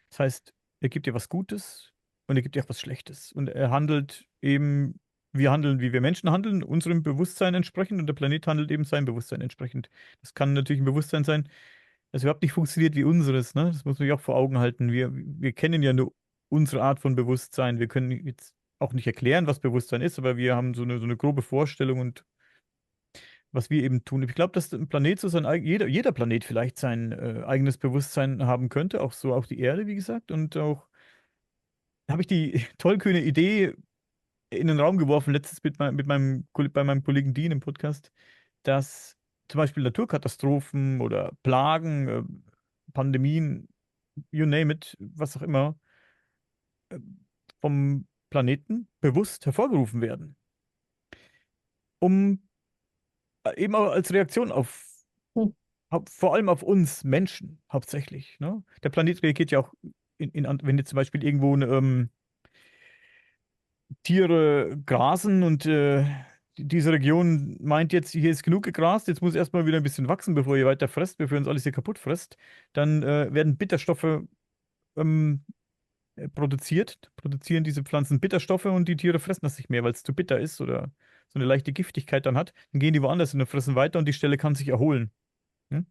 Das heißt, er gibt dir was Gutes und er gibt dir auch was Schlechtes. Und er handelt eben, wir handeln, wie wir Menschen handeln, unserem Bewusstsein entsprechend und der Planet handelt eben seinem Bewusstsein entsprechend. Das kann natürlich ein Bewusstsein sein, das überhaupt nicht funktioniert wie unseres, ne? Das muss man sich auch vor Augen halten. Wir kennen ja nur unsere Art von Bewusstsein. Wir können jetzt auch nicht erklären, was Bewusstsein ist, aber wir haben so eine grobe Vorstellung und was wir eben tun. Ich glaube, dass ein Planet so jeder Planet vielleicht sein eigenes Bewusstsein haben könnte, auch so auch die Erde, wie gesagt. Und auch habe ich die tollkühne Idee in den Raum geworfen, letztens bei meinem Kollegen Dean im Podcast, dass zum Beispiel Naturkatastrophen oder Plagen, Pandemien, you name it, was auch immer, äh, vom Planeten bewusst hervorgerufen werden, um eben auch als Reaktion vor allem auf uns Menschen hauptsächlich. Ne? Der Planet reagiert ja auch, wenn jetzt zum Beispiel irgendwo Tiere grasen und diese Region meint jetzt, hier ist genug gegrast, jetzt muss erstmal wieder ein bisschen wachsen, bevor ihr weiter fresst, bevor ihr uns alles hier kaputt fresst, dann werden Bitterstoffe ähm, produzieren diese Pflanzen Bitterstoffe und die Tiere fressen das nicht mehr, weil es zu bitter ist oder so eine leichte Giftigkeit dann hat. Dann gehen die woanders hin und fressen weiter und die Stelle kann sich erholen. Hm?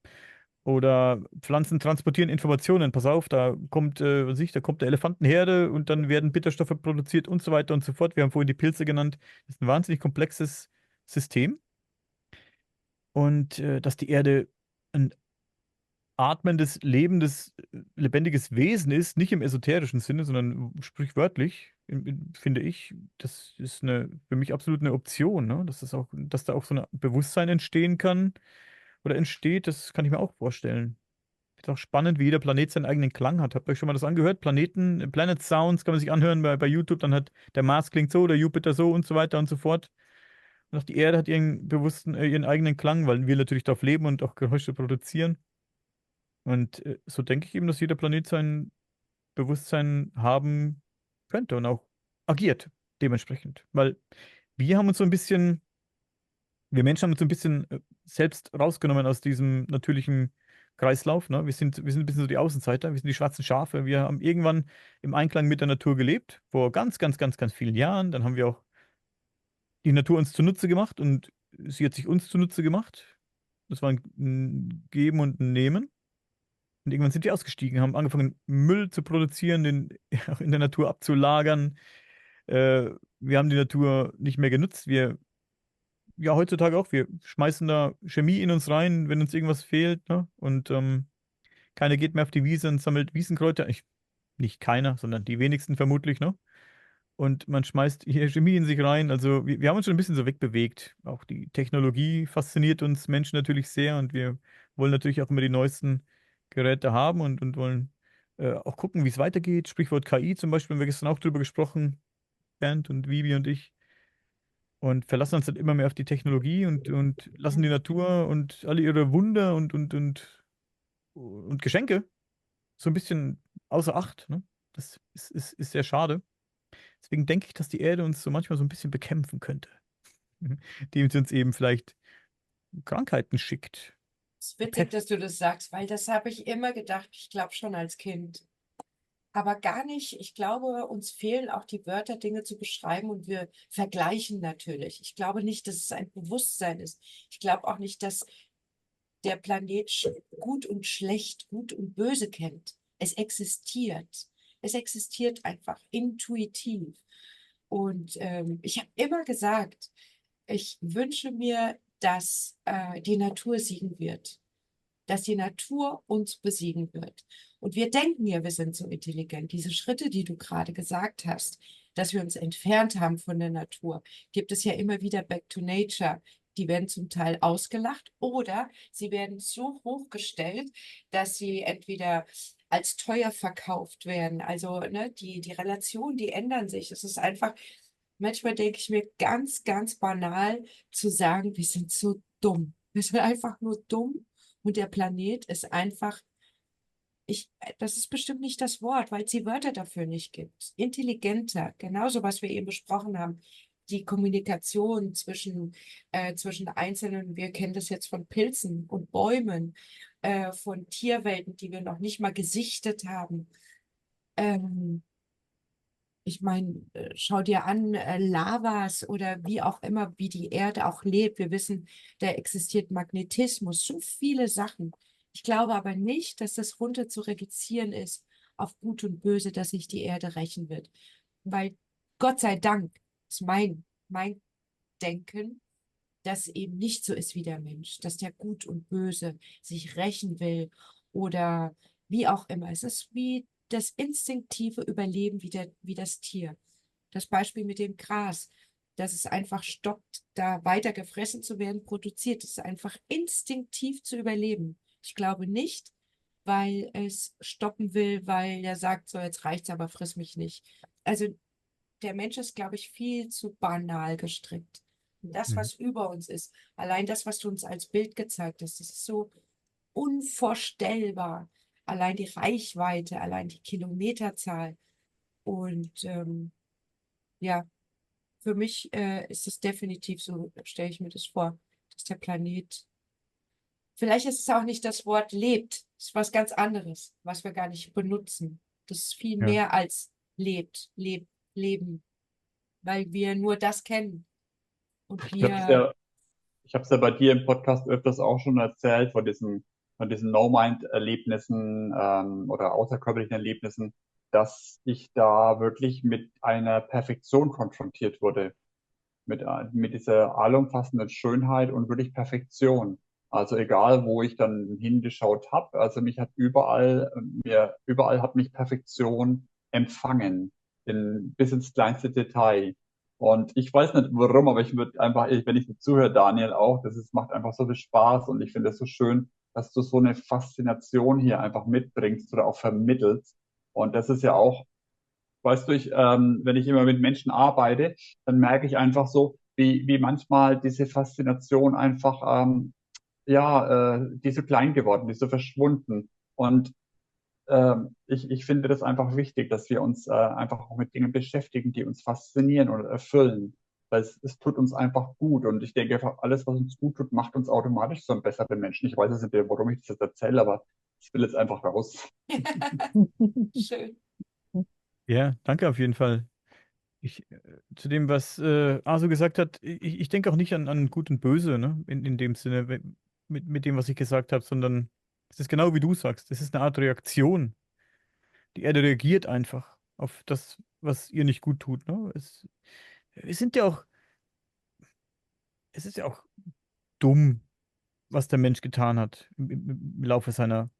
Oder Pflanzen transportieren Informationen. Pass auf, da kommt eine Elefantenherde und dann werden Bitterstoffe produziert und so weiter und so fort. Wir haben vorhin die Pilze genannt. Das ist ein wahnsinnig komplexes System. Und dass die Erde ein atmendes, lebendes, lebendiges Wesen ist, nicht im esoterischen Sinne, sondern sprichwörtlich, finde ich, das ist für mich absolut eine Option, ne? Dass da auch so ein Bewusstsein entstehen kann oder entsteht, das kann ich mir auch vorstellen. Ist auch spannend, wie jeder Planet seinen eigenen Klang hat. Habt ihr euch schon mal das angehört? Planet Sounds kann man sich anhören bei YouTube. Dann hat der Mars klingt so, der Jupiter so und so weiter und so fort. Und auch die Erde hat ihren eigenen Klang, weil wir natürlich darauf leben und auch Geräusche produzieren. Und so denke ich eben, dass jeder Planet sein Bewusstsein haben könnte und auch agiert dementsprechend. Weil wir haben uns so ein bisschen wir Menschen haben uns so ein bisschen selbst rausgenommen aus diesem natürlichen Kreislauf. Ne? Wir sind ein bisschen so die Außenseiter, wir sind die schwarzen Schafe. Wir haben irgendwann im Einklang mit der Natur gelebt, vor ganz, ganz, ganz, ganz vielen Jahren. Dann haben wir auch die Natur uns zunutze gemacht und sie hat sich uns zunutze gemacht. Das war ein Geben und ein Nehmen. Und irgendwann sind wir ausgestiegen, haben angefangen, Müll zu produzieren, den auch in der Natur abzulagern. Wir haben die Natur nicht mehr genutzt. Ja, heutzutage auch. Wir schmeißen da Chemie in uns rein, wenn uns irgendwas fehlt, ne? Und keiner geht mehr auf die Wiese und sammelt Wiesenkräuter. Nicht keiner, sondern die wenigsten vermutlich, ne? Und man schmeißt hier Chemie in sich rein. Also wir haben uns schon ein bisschen so wegbewegt. Auch die Technologie fasziniert uns Menschen natürlich sehr und wir wollen natürlich auch immer die neuesten Geräte haben und wollen auch gucken, wie es weitergeht. Sprichwort KI zum Beispiel, haben wir gestern auch drüber gesprochen, Bernd und Vivi und ich. Und verlassen uns dann immer mehr auf die Technologie und lassen die Natur und alle ihre Wunder und Geschenke so ein bisschen außer Acht. Ne? Das ist sehr schade. Deswegen denke ich, dass die Erde uns so manchmal so ein bisschen bekämpfen könnte. Indem sie uns eben vielleicht Krankheiten schickt. Es ist witzig, Pest. dass du das sagst, weil das habe ich immer gedacht, ich glaube schon als Kind. Aber gar nicht. Ich glaube, uns fehlen auch die Wörter, Dinge zu beschreiben und wir vergleichen natürlich. Ich glaube nicht, dass es ein Bewusstsein ist. Ich glaube auch nicht, dass der Planet gut und schlecht, gut und böse kennt. Es existiert. Es existiert einfach intuitiv. Und ich habe immer gesagt, ich wünsche mir, dass die Natur siegen wird, dass die Natur uns besiegen wird. Und wir denken ja, wir sind so intelligent. Diese Schritte, die du gerade gesagt hast, dass wir uns entfernt haben von der Natur, gibt es ja immer wieder Back to Nature. Die werden zum Teil ausgelacht oder sie werden so hochgestellt, dass sie entweder als teuer verkauft werden. Also ne, die Relationen, die ändern sich. Es ist einfach, manchmal denke ich mir ganz, ganz banal zu sagen, wir sind so dumm. Wir sind einfach nur dumm Und der Planet ist einfach, das ist bestimmt nicht das Wort, weil es die Wörter dafür nicht gibt. Intelligenter, genauso was wir eben besprochen haben. Die Kommunikation zwischen Einzelnen, wir kennen das jetzt von Pilzen und Bäumen, von Tierwelten, die wir noch nicht mal gesichtet haben. Ähm, Ich meine, schau dir an, Lavas oder wie auch immer, wie die Erde auch lebt. Wir wissen, da existiert Magnetismus, so viele Sachen. Ich glaube aber nicht, dass das runter zu reduzieren ist auf Gut und Böse, dass sich die Erde rächen wird. Weil Gott sei Dank ist mein Denken, dass eben nicht so ist wie der Mensch, dass der Gut und Böse sich rächen will oder wie auch immer. Es ist wie das instinktive Überleben wie das Tier. Das Beispiel mit dem Gras, dass es einfach stoppt, da weiter gefressen zu werden, produziert. Es ist einfach instinktiv zu überleben. Ich glaube nicht, weil es stoppen will, weil er sagt, so jetzt reicht's, aber friss mich nicht. Also der Mensch ist, glaube ich, viel zu banal gestrickt. Und das, Mhm. was über uns ist, allein das, was du uns als Bild gezeigt hast, das ist so unvorstellbar. Allein die Reichweite, allein die Kilometerzahl. Und ja, für mich ist es definitiv so, stelle ich mir das vor, dass der Planet, vielleicht ist es auch nicht das Wort lebt, es ist was ganz anderes, was wir gar nicht benutzen. Das ist viel Ja. mehr als leben, weil wir nur das kennen. Und Ich habe es ja, ich habe es ja bei dir im Podcast öfters auch schon erzählt, von diesen No-Mind-Erlebnissen oder außerkörperlichen Erlebnissen, dass ich da wirklich mit einer Perfektion konfrontiert wurde. Mit dieser allumfassenden Schönheit und wirklich Perfektion. Also egal, wo ich dann hingeschaut habe, also überall hat mich Perfektion empfangen, bis ins kleinste Detail. Und ich weiß nicht warum, aber ich würde einfach, wenn ich dir zuhöre, Daniel auch, macht einfach so viel Spaß und ich finde es so schön, dass du so eine Faszination hier einfach mitbringst oder auch vermittelst. Und das ist ja auch, weißt du, wenn ich immer mit Menschen arbeite, dann merke ich einfach so, wie manchmal diese Faszination einfach, die ist so klein geworden, die ist so verschwunden. Und ich finde das einfach wichtig, dass wir uns einfach auch mit Dingen beschäftigen, die uns faszinieren und erfüllen. Weil es tut uns einfach gut. Und ich denke, einfach alles, was uns gut tut, macht uns automatisch so einen besseren Menschen. Ich weiß jetzt nicht, warum ich das jetzt erzähle, aber ich will jetzt einfach raus. schön. Ja, danke auf jeden Fall. Zu dem, was Asu gesagt hat, ich denke auch nicht an Gut und Böse, ne? In dem Sinne, mit dem, was ich gesagt habe, sondern es ist genau wie du sagst. Es ist eine Art Reaktion. Die Erde reagiert einfach auf das, was ihr nicht gut tut, ne? Wir sind ja auch, es ist ja auch dumm, was der Mensch getan hat im Laufe seiner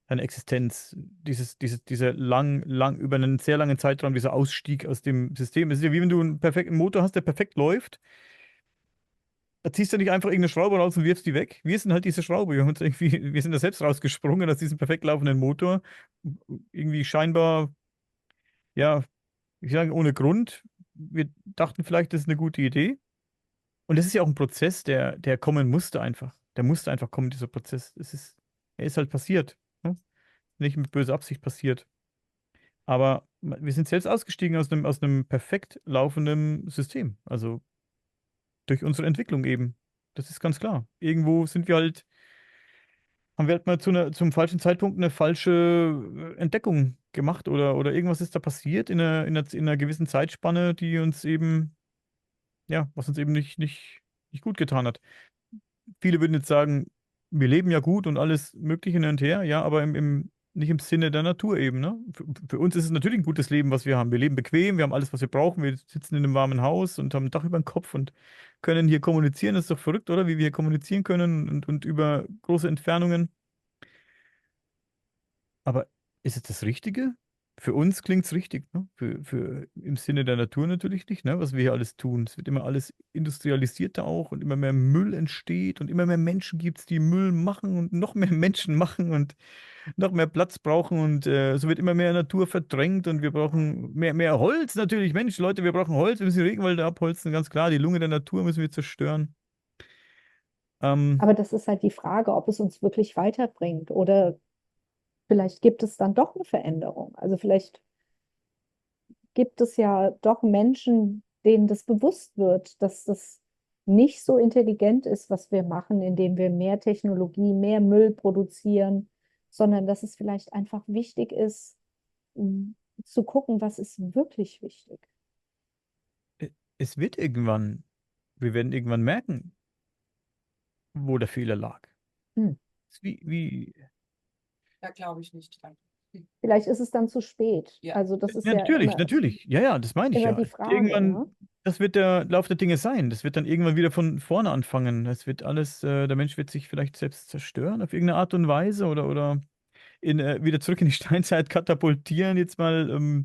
Existenz. Dieser über einen sehr langen Zeitraum, dieser Ausstieg aus dem System. Es ist ja wie wenn du einen perfekten Motor hast, der perfekt läuft. Da ziehst du nicht einfach irgendeine Schraube raus und wirfst die weg. Wir sind halt diese Schraube. Wir sind da selbst rausgesprungen aus diesem perfekt laufenden Motor. Irgendwie scheinbar, ja, ich sage ohne Grund. Wir dachten vielleicht, das ist eine gute Idee. Und das ist ja auch ein Prozess, der kommen musste einfach. Der musste einfach kommen, dieser Prozess. Er ist halt passiert. Ne? Nicht mit böser Absicht passiert. Aber wir sind selbst ausgestiegen aus einem perfekt laufenden System. Also durch unsere Entwicklung eben. Das ist ganz klar. Irgendwo haben wir halt mal zum falschen Zeitpunkt eine falsche Entdeckung gemacht oder irgendwas ist da passiert in einer gewissen Zeitspanne, die uns eben, ja, was uns eben nicht gut getan hat. Viele würden jetzt sagen, wir leben ja gut und alles Mögliche hin und her, ja, aber nicht im Sinne der Natur eben, ne? Für uns ist es natürlich ein gutes Leben, was wir haben. Wir leben bequem, wir haben alles, was wir brauchen. Wir sitzen in einem warmen Haus und haben ein Dach über dem Kopf und können hier kommunizieren. Das ist doch verrückt, oder? Wie wir hier kommunizieren können und über große Entfernungen. Aber ist es das Richtige? Für uns klingt es richtig, ne? Im Sinne der Natur natürlich nicht, ne? Was wir hier alles tun. Es wird immer alles industrialisierter auch und immer mehr Müll entsteht und immer mehr Menschen gibt es, die Müll machen und noch mehr Menschen machen und noch mehr Platz brauchen und so wird immer mehr Natur verdrängt und wir brauchen mehr Holz natürlich. Mensch, Leute, wir brauchen Holz, wir müssen die Regenwälder abholzen, ganz klar. Die Lunge der Natur müssen wir zerstören. Aber das ist halt die Frage, ob es uns wirklich weiterbringt oder vielleicht gibt es dann doch eine Veränderung. Also vielleicht gibt es ja doch Menschen, denen das bewusst wird, dass das nicht so intelligent ist, was wir machen, indem wir mehr Technologie, mehr Müll produzieren, sondern dass es vielleicht einfach wichtig ist, zu gucken, was ist wirklich wichtig. Es wird wir werden irgendwann merken, wo der Fehler lag. Hm. Es ist wie, Da glaube ich nicht dran. Vielleicht ist es dann zu spät. Ja. Also das ist ja, ja natürlich, natürlich. Ja, ja, das meine ich immer ja. die Es wird Frage, ne? irgendwann, das wird der Lauf der Dinge sein. Das wird dann irgendwann wieder von vorne anfangen. Es wird alles, der Mensch wird sich vielleicht selbst zerstören auf irgendeine Art und Weise oder wieder zurück in die Steinzeit katapultieren, jetzt mal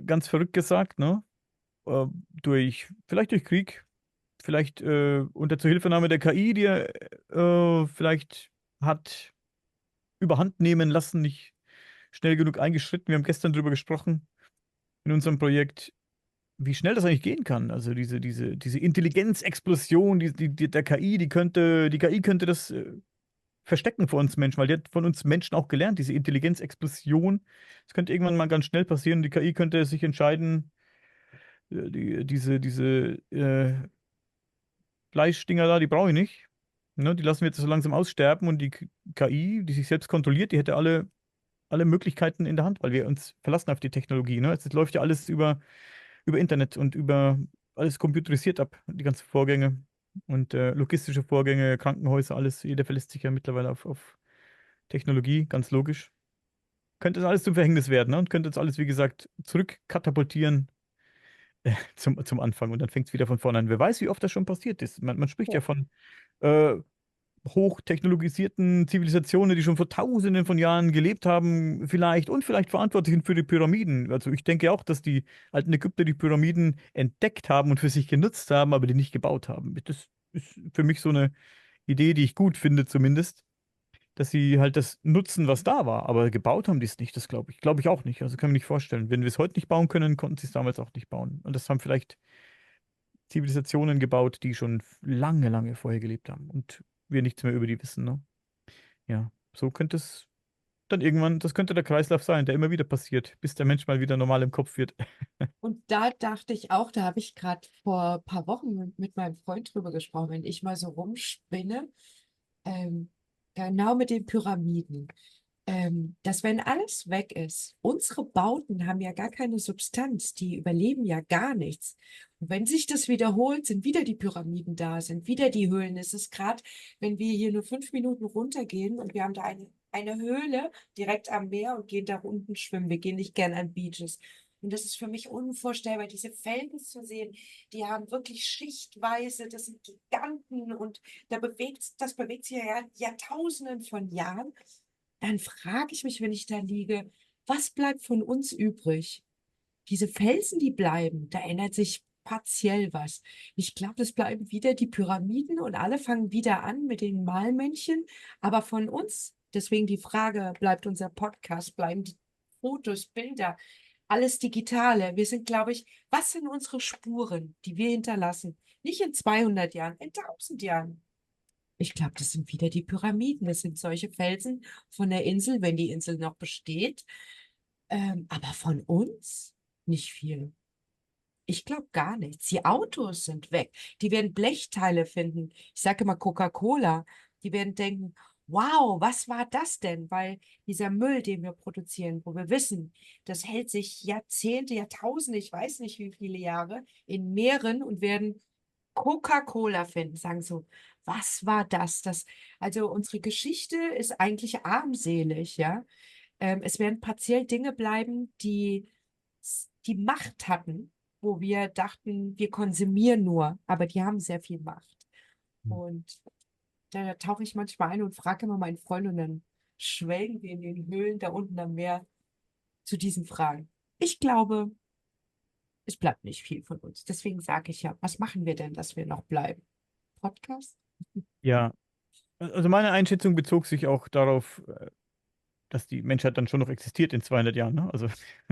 ganz verrückt gesagt, ne? Vielleicht durch Krieg, vielleicht unter Zuhilfenahme der KI, die er vielleicht hat überhand nehmen lassen, nicht schnell genug eingeschritten. Wir haben gestern darüber gesprochen in unserem Projekt, wie schnell das eigentlich gehen kann. Also diese Intelligenzexplosion der KI, die KI könnte das verstecken vor uns Menschen, weil die hat von uns Menschen auch gelernt, diese Intelligenzexplosion. Das könnte irgendwann mal ganz schnell passieren. Die KI könnte sich entscheiden, diese Fleischdinger da, die brauche ich nicht. Ne, die lassen wir jetzt so langsam aussterben und die KI, die sich selbst kontrolliert, die hätte alle Möglichkeiten in der Hand, weil wir uns verlassen auf die Technologie. Ne? Es läuft ja alles über Internet und über alles computerisiert ab, die ganzen Vorgänge und logistische Vorgänge, Krankenhäuser, alles. Jeder verlässt sich ja mittlerweile auf Technologie, ganz logisch. Könnte das alles zum Verhängnis werden, ne? Und könnte das alles, wie gesagt, zurückkatapultieren zum Anfang und dann fängt es wieder von vorne an. Wer weiß, wie oft das schon passiert ist. Man spricht ja Ja. von äh, hochtechnologisierten Zivilisationen, die schon vor Tausenden von Jahren gelebt haben, vielleicht und vielleicht verantwortlich sind für die Pyramiden. Also ich denke auch, dass die alten Ägypter die Pyramiden entdeckt haben und für sich genutzt haben, aber die nicht gebaut haben. Das ist für mich so eine Idee, die ich gut finde zumindest, dass sie halt das nutzen, was da war, aber gebaut haben die es nicht. Das glaube ich. Glaube ich auch nicht. Also kann ich mir nicht vorstellen. Wenn wir es heute nicht bauen können, konnten sie es damals auch nicht bauen. Und das haben vielleicht Zivilisationen gebaut, die schon lange, lange vorher gelebt haben und wir nichts mehr über die wissen, ne? Ja, so könnte es dann irgendwann, das könnte der Kreislauf sein, der immer wieder passiert, bis der Mensch mal wieder normal im Kopf wird. Und da dachte ich auch, da habe ich gerade vor ein paar Wochen mit meinem Freund drüber gesprochen, wenn ich mal so rumspinne, ähm, genau mit den Pyramiden, dass wenn alles weg ist, unsere Bauten haben ja gar keine Substanz, die überleben ja gar nichts. Und wenn sich das wiederholt, sind wieder die Pyramiden da, sind wieder die Höhlen. Es ist gerade, wenn wir hier nur 5 Minuten runtergehen und wir haben da eine Höhle direkt am Meer und gehen da unten schwimmen. Wir gehen nicht gern an Beaches. Und das ist für mich unvorstellbar, diese Felsen zu sehen. Die haben wirklich schichtweise, das sind Giganten und das bewegt sich ja Jahrtausenden von Jahren. Dann frage ich mich, wenn ich da liege, was bleibt von uns übrig? Diese Felsen, die bleiben, da ändert sich partiell was. Ich glaube, es bleiben wieder die Pyramiden und alle fangen wieder an mit den Malmännchen. Aber von uns, deswegen die Frage, bleibt unser Podcast, bleiben die Fotos, Bilder, alles Digitale. Wir sind, glaube ich, was sind unsere Spuren, die wir hinterlassen? Nicht in 200 Jahren, in 1000 Jahren. Ich glaube, das sind wieder die Pyramiden. Das sind solche Felsen von der Insel, wenn die Insel noch besteht. Aber von uns nicht viel. Ich glaube gar nichts. Die Autos sind weg. Die werden Blechteile finden. Ich sage immer Coca-Cola. Die werden denken, wow, was war das denn? Weil dieser Müll, den wir produzieren, wo wir wissen, das hält sich Jahrzehnte, Jahrtausende, ich weiß nicht wie viele Jahre, in Meeren und werden Coca-Cola finden, sagen so, was war das? Also unsere Geschichte ist eigentlich armselig, ja. Es werden partiell Dinge bleiben, die Macht hatten, wo wir dachten, wir konsumieren nur, aber die haben sehr viel Macht. Und da tauche ich manchmal ein und frage immer meinen Freund und dann schwelgen wir in den Höhlen da unten am Meer zu diesen Fragen. Ich glaube, es bleibt nicht viel von uns. Deswegen sage ich ja, was machen wir denn, dass wir noch bleiben? Podcast? Ja, also meine Einschätzung bezog sich auch darauf, dass die Menschheit dann schon noch existiert in 200 Jahren, ne? Also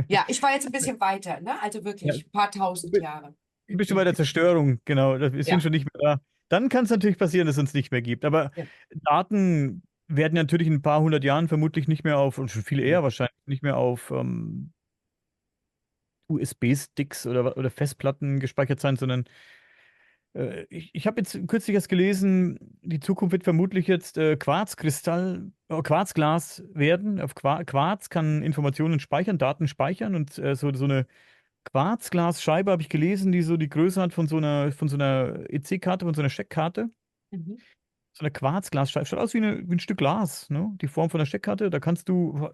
Ja, ich war jetzt ein bisschen weiter, ne? Also ja, wirklich ein paar tausend Jahre. ein bisschen bei der Zerstörung, genau. Wir sind Ja, schon nicht mehr da. Dann kann es natürlich passieren, dass es uns nicht mehr gibt. Aber Ja. Daten werden natürlich in ein paar hundert Jahren vermutlich nicht mehr auf, und schon viel eher wahrscheinlich, nicht mehr auf USB-Sticks oder Festplatten gespeichert sein, sondern ich habe jetzt kürzlich erst gelesen, die Zukunft wird vermutlich jetzt Quarzglas werden. Auf Quarz kann Informationen speichern, Daten speichern und so eine Quarzglasscheibe habe ich gelesen, die so die Größe hat von so einer EC-Karte, von so einer Steckkarte. Mhm. So eine Quarzglasscheibe. Schaut aus wie ein Stück Glas, ne? Die Form von einer Steckkarte. Da kannst du,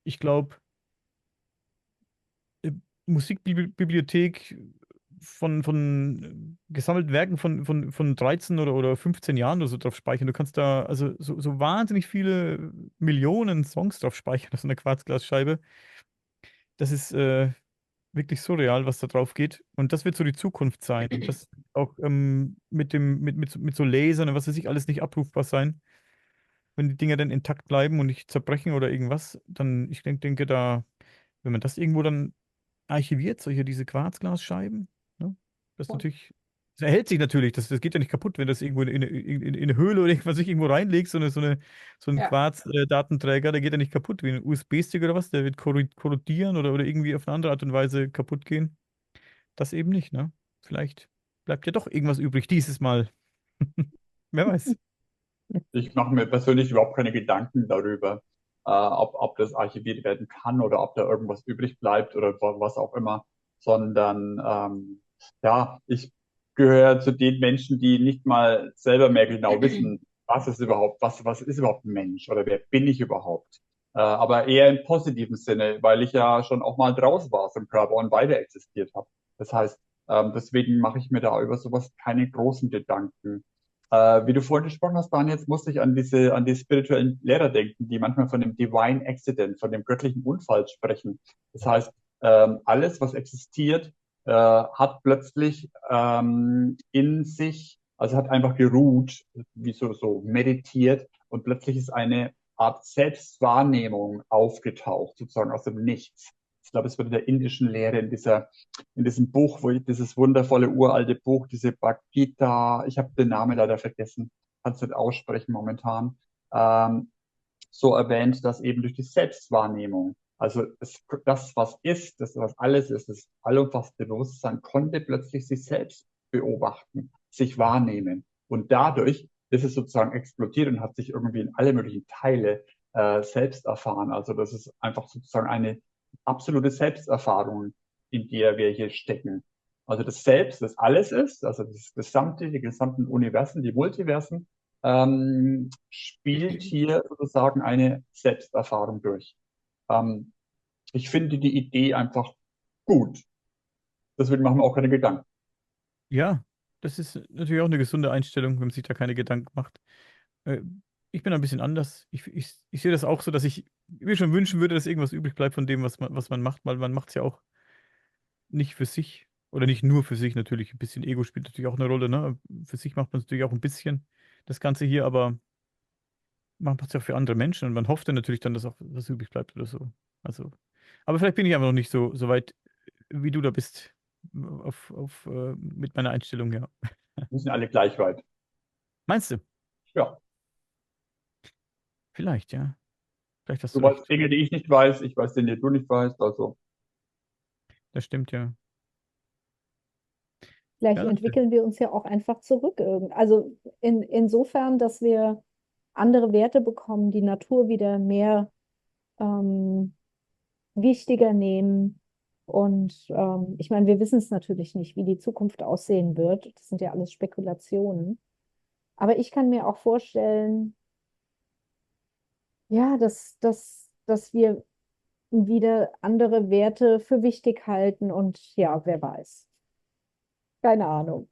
ich glaube, Musikbibliothek von gesammelten Werken von 13 oder 15 Jahren oder so drauf speichern. Du kannst da also so wahnsinnig viele Millionen Songs drauf speichern auf so einer Quarzglasscheibe. Das ist wirklich surreal, was da drauf geht. Und das wird so die Zukunft sein. Und das auch mit so Lasern und was weiß ich alles nicht abrufbar sein. Wenn die Dinger dann intakt bleiben und nicht zerbrechen oder irgendwas, dann, ich denke da, wenn man das irgendwo dann archiviert, diese Quarzglasscheiben, ne? Das ist Voll. natürlich, das erhält sich natürlich, das geht ja nicht kaputt, wenn du das irgendwo in eine Höhle oder irgendwas sich irgendwo reinlegst, so ein Ja. Quarz-Datenträger, der geht ja nicht kaputt, wie ein USB-Stick oder was, der wird korrodieren oder irgendwie auf eine andere Art und Weise kaputt gehen. Das eben nicht, ne? Vielleicht bleibt ja doch irgendwas übrig dieses Mal. Wer weiß. Ich mache mir persönlich überhaupt keine Gedanken darüber, ob das archiviert werden kann oder ob da irgendwas übrig bleibt oder was auch immer, sondern ja, ich gehöre zu den Menschen, die nicht mal selber mehr genau wissen, was ist überhaupt ein Mensch oder wer bin ich überhaupt? Aber eher im positiven Sinne, weil ich ja schon auch mal draußen war aus dem Körper und weiter existiert habe. Das heißt, deswegen mache ich mir da über sowas keine großen Gedanken. Wie du vorhin gesprochen hast, Daniel, jetzt musste ich an die spirituellen Lehrer denken, die manchmal von dem Divine Accident, von dem göttlichen Unfall sprechen. Das heißt, alles, was existiert, hat plötzlich in sich, also hat einfach geruht, wie so meditiert und plötzlich ist eine Art Selbstwahrnehmung aufgetaucht, sozusagen aus dem Nichts. Ich glaube, es wird in der indischen Lehre, in diesem Buch, dieses wundervolle uralte Buch, diese Bhagavad Gita, ich habe den Namen leider vergessen, kann es nicht aussprechen momentan, so erwähnt, dass eben durch die Selbstwahrnehmung, also das, was ist, das, was alles ist, das allumfassende Bewusstsein, konnte plötzlich sich selbst beobachten, sich wahrnehmen. Und dadurch ist es sozusagen explodiert und hat sich irgendwie in alle möglichen Teile selbst erfahren. Also das ist einfach sozusagen eine absolute Selbsterfahrung, in der wir hier stecken. Also das Selbst, das alles ist, also das gesamte, die gesamten Universen, die Multiversen, spielt hier sozusagen eine Selbsterfahrung durch. Ähm, ich finde die Idee einfach gut. Deswegen machen wir auch keine Gedanken. Ja, das ist natürlich auch eine gesunde Einstellung, wenn man sich da keine Gedanken macht. Äh, Ich bin ein bisschen anders. Ich sehe das auch so, dass ich mir schon wünschen würde, dass irgendwas übrig bleibt von dem, was man macht, weil man macht es ja auch nicht für sich oder nicht nur für sich natürlich. Ein bisschen Ego spielt natürlich auch eine Rolle, ne? Für sich macht man es natürlich auch ein bisschen das Ganze hier, aber man macht es ja für andere Menschen und man hofft dann natürlich dann, dass auch was übrig bleibt oder so. Also, aber vielleicht bin ich einfach noch nicht so weit, wie du da bist, mit meiner Einstellung, ja. Wir sind alle gleich weit. Meinst du? Ja. Vielleicht, ja. Vielleicht hast Du du weißt recht. Dinge, die ich nicht weiß, ich weiß Dinge, die du nicht weißt, also. Das stimmt, ja. Vielleicht Ja, das stimmt. entwickeln wir uns ja auch einfach zurück. Also insofern, dass wir andere Werte bekommen, die Natur wieder mehr ähm, wichtiger nehmen. Und ich meine, wir wissen es natürlich nicht, wie die Zukunft aussehen wird. Das sind ja alles Spekulationen. Aber ich kann mir auch vorstellen, ja, dass wir wieder andere Werte für wichtig halten. Und ja, wer weiß. Keine Ahnung.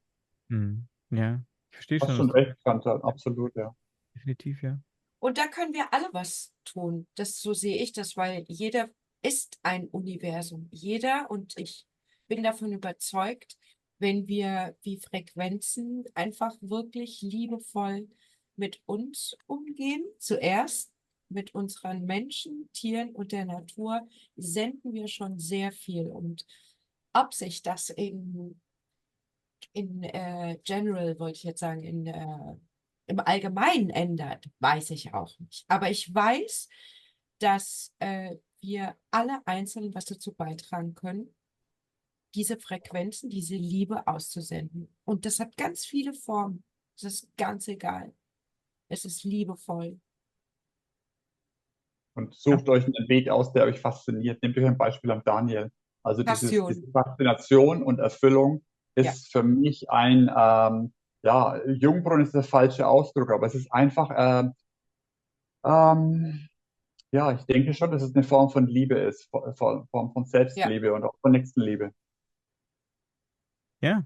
Ja, ich verstehe Hast schon, schon recht, Chantal, absolut, ja. definitiv, ja. Und da können wir alle was tun. So sehe ich das, weil jeder ist ein Universum. Jeder und ich bin davon überzeugt, wenn wir wie Frequenzen einfach wirklich liebevoll mit uns umgehen, zuerst mit unseren Menschen, Tieren und der Natur, senden wir schon sehr viel. Und ob sich das eben in general, wollte ich jetzt sagen, im Allgemeinen ändert, weiß ich auch nicht. Aber ich weiß, dass wir alle Einzelnen was dazu beitragen können, diese Frequenzen, diese Liebe auszusenden. Und das hat ganz viele Formen. Es ist ganz egal. Es ist liebevoll. Und sucht euch einen Weg aus, der euch fasziniert. Nehmt euch ein Beispiel an Daniel. Also diese Passion. Faszination und Erfüllung Ja. ist für mich ein, Jungbrunnen ist der falsche Ausdruck, aber es ist einfach, ja, ich denke schon, dass es eine Form von Liebe ist, Form von Selbstliebe und auch von Nächstenliebe. Ja.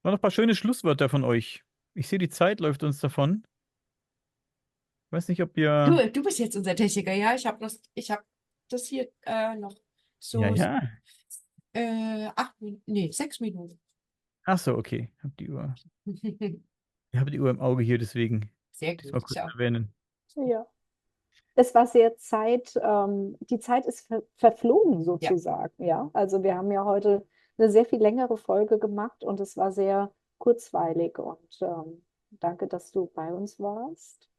War noch ein paar schöne Schlusswörter von euch. Ich sehe, die Zeit läuft uns davon. Ich weiß nicht, ob ihr. Du bist jetzt unser Techniker, ja? Ich habe das hier noch so Ja. 6 Minuten. Ach so, okay. Ich habe die Uhr im Auge hier, deswegen Sehr das mal gut. kurz Ja. erwähnen. Ja. Es war sehr die Zeit ist verflogen sozusagen, ja. Also wir haben ja heute eine sehr viel längere Folge gemacht und es war sehr kurzweilig und danke, dass du bei uns warst.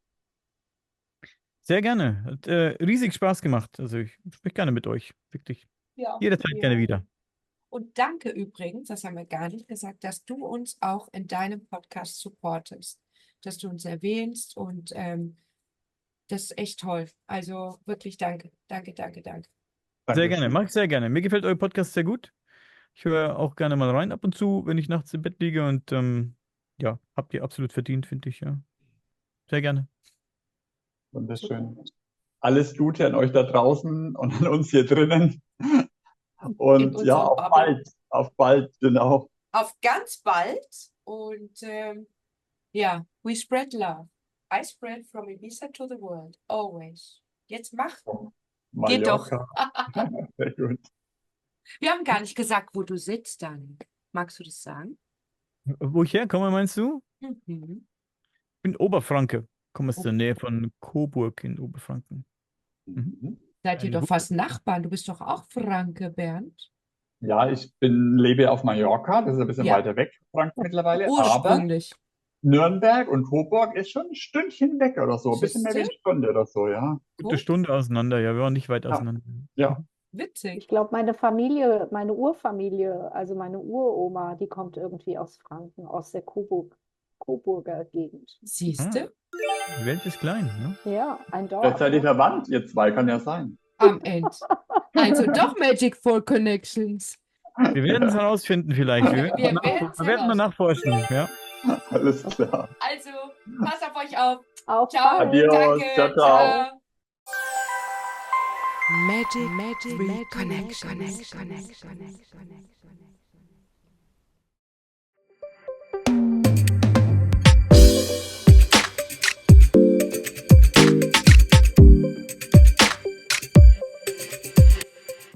Sehr gerne. Hat riesig Spaß gemacht. Also ich spreche gerne mit euch. Wirklich. Ja, Jederzeit ja. gerne wieder. Und danke übrigens, das haben wir gar nicht gesagt, dass du uns auch in deinem Podcast supportest, dass du uns erwähnst und das ist echt toll. Also wirklich danke, danke, danke, danke. Sehr gerne. Dankeschön. Mache ich sehr gerne. Mir gefällt euer Podcast sehr gut. Ich höre auch gerne mal rein ab und zu, wenn ich nachts im Bett liege und ja, habt ihr absolut verdient, finde ich, ja. Sehr gerne. Wunderschön. Alles Gute an euch da draußen und an uns hier drinnen. Und ja, unserer auf Bubble. bald. Auf bald, genau. Auf ganz bald und ja, we spread love. I spread from Ibiza to the world, always. Jetzt mach. Geht doch. Mallorca. Sehr gut. Wir haben gar nicht gesagt, wo du sitzt, dann. Magst du das sagen? Wo ich herkomme, meinst du? Mhm. Ich bin Oberfranke. Komme aus der Nähe von Coburg in Oberfranken. Seid ihr Eine doch fast Nachbarn. Du bist doch auch Franke, Bernd. Ja, ich lebe auf Mallorca, das ist ein bisschen Ja. weiter weg, Franken mittlerweile, aber Ursprünglich. Nürnberg und Coburg ist schon ein Stündchen weg oder so, ein bisschen mehr wie eine Stunde oder so, ja. Gute Stunde auseinander, ja, wir waren nicht weit Ja. auseinander. Ja, Witzig. Ich glaube, meine Familie, meine Urfamilie, also meine Uroma, die kommt irgendwie aus Franken, aus der Coburger Gegend. Siehst du? Die Welt ist klein, ne? Ja, ein vielleicht Dorf. seid ihr Ne? verwandt, ihr zwei, kann ja sein. Am Ende. Also doch Magic for Connections. Wir werden es herausfinden vielleicht. Wir werden's werden mal nachforschen, ja. Alles klar. Also, passt auf euch auf. Auf Ciao. bald. Adios. Danke. Ciao, ciao. Magic Connection.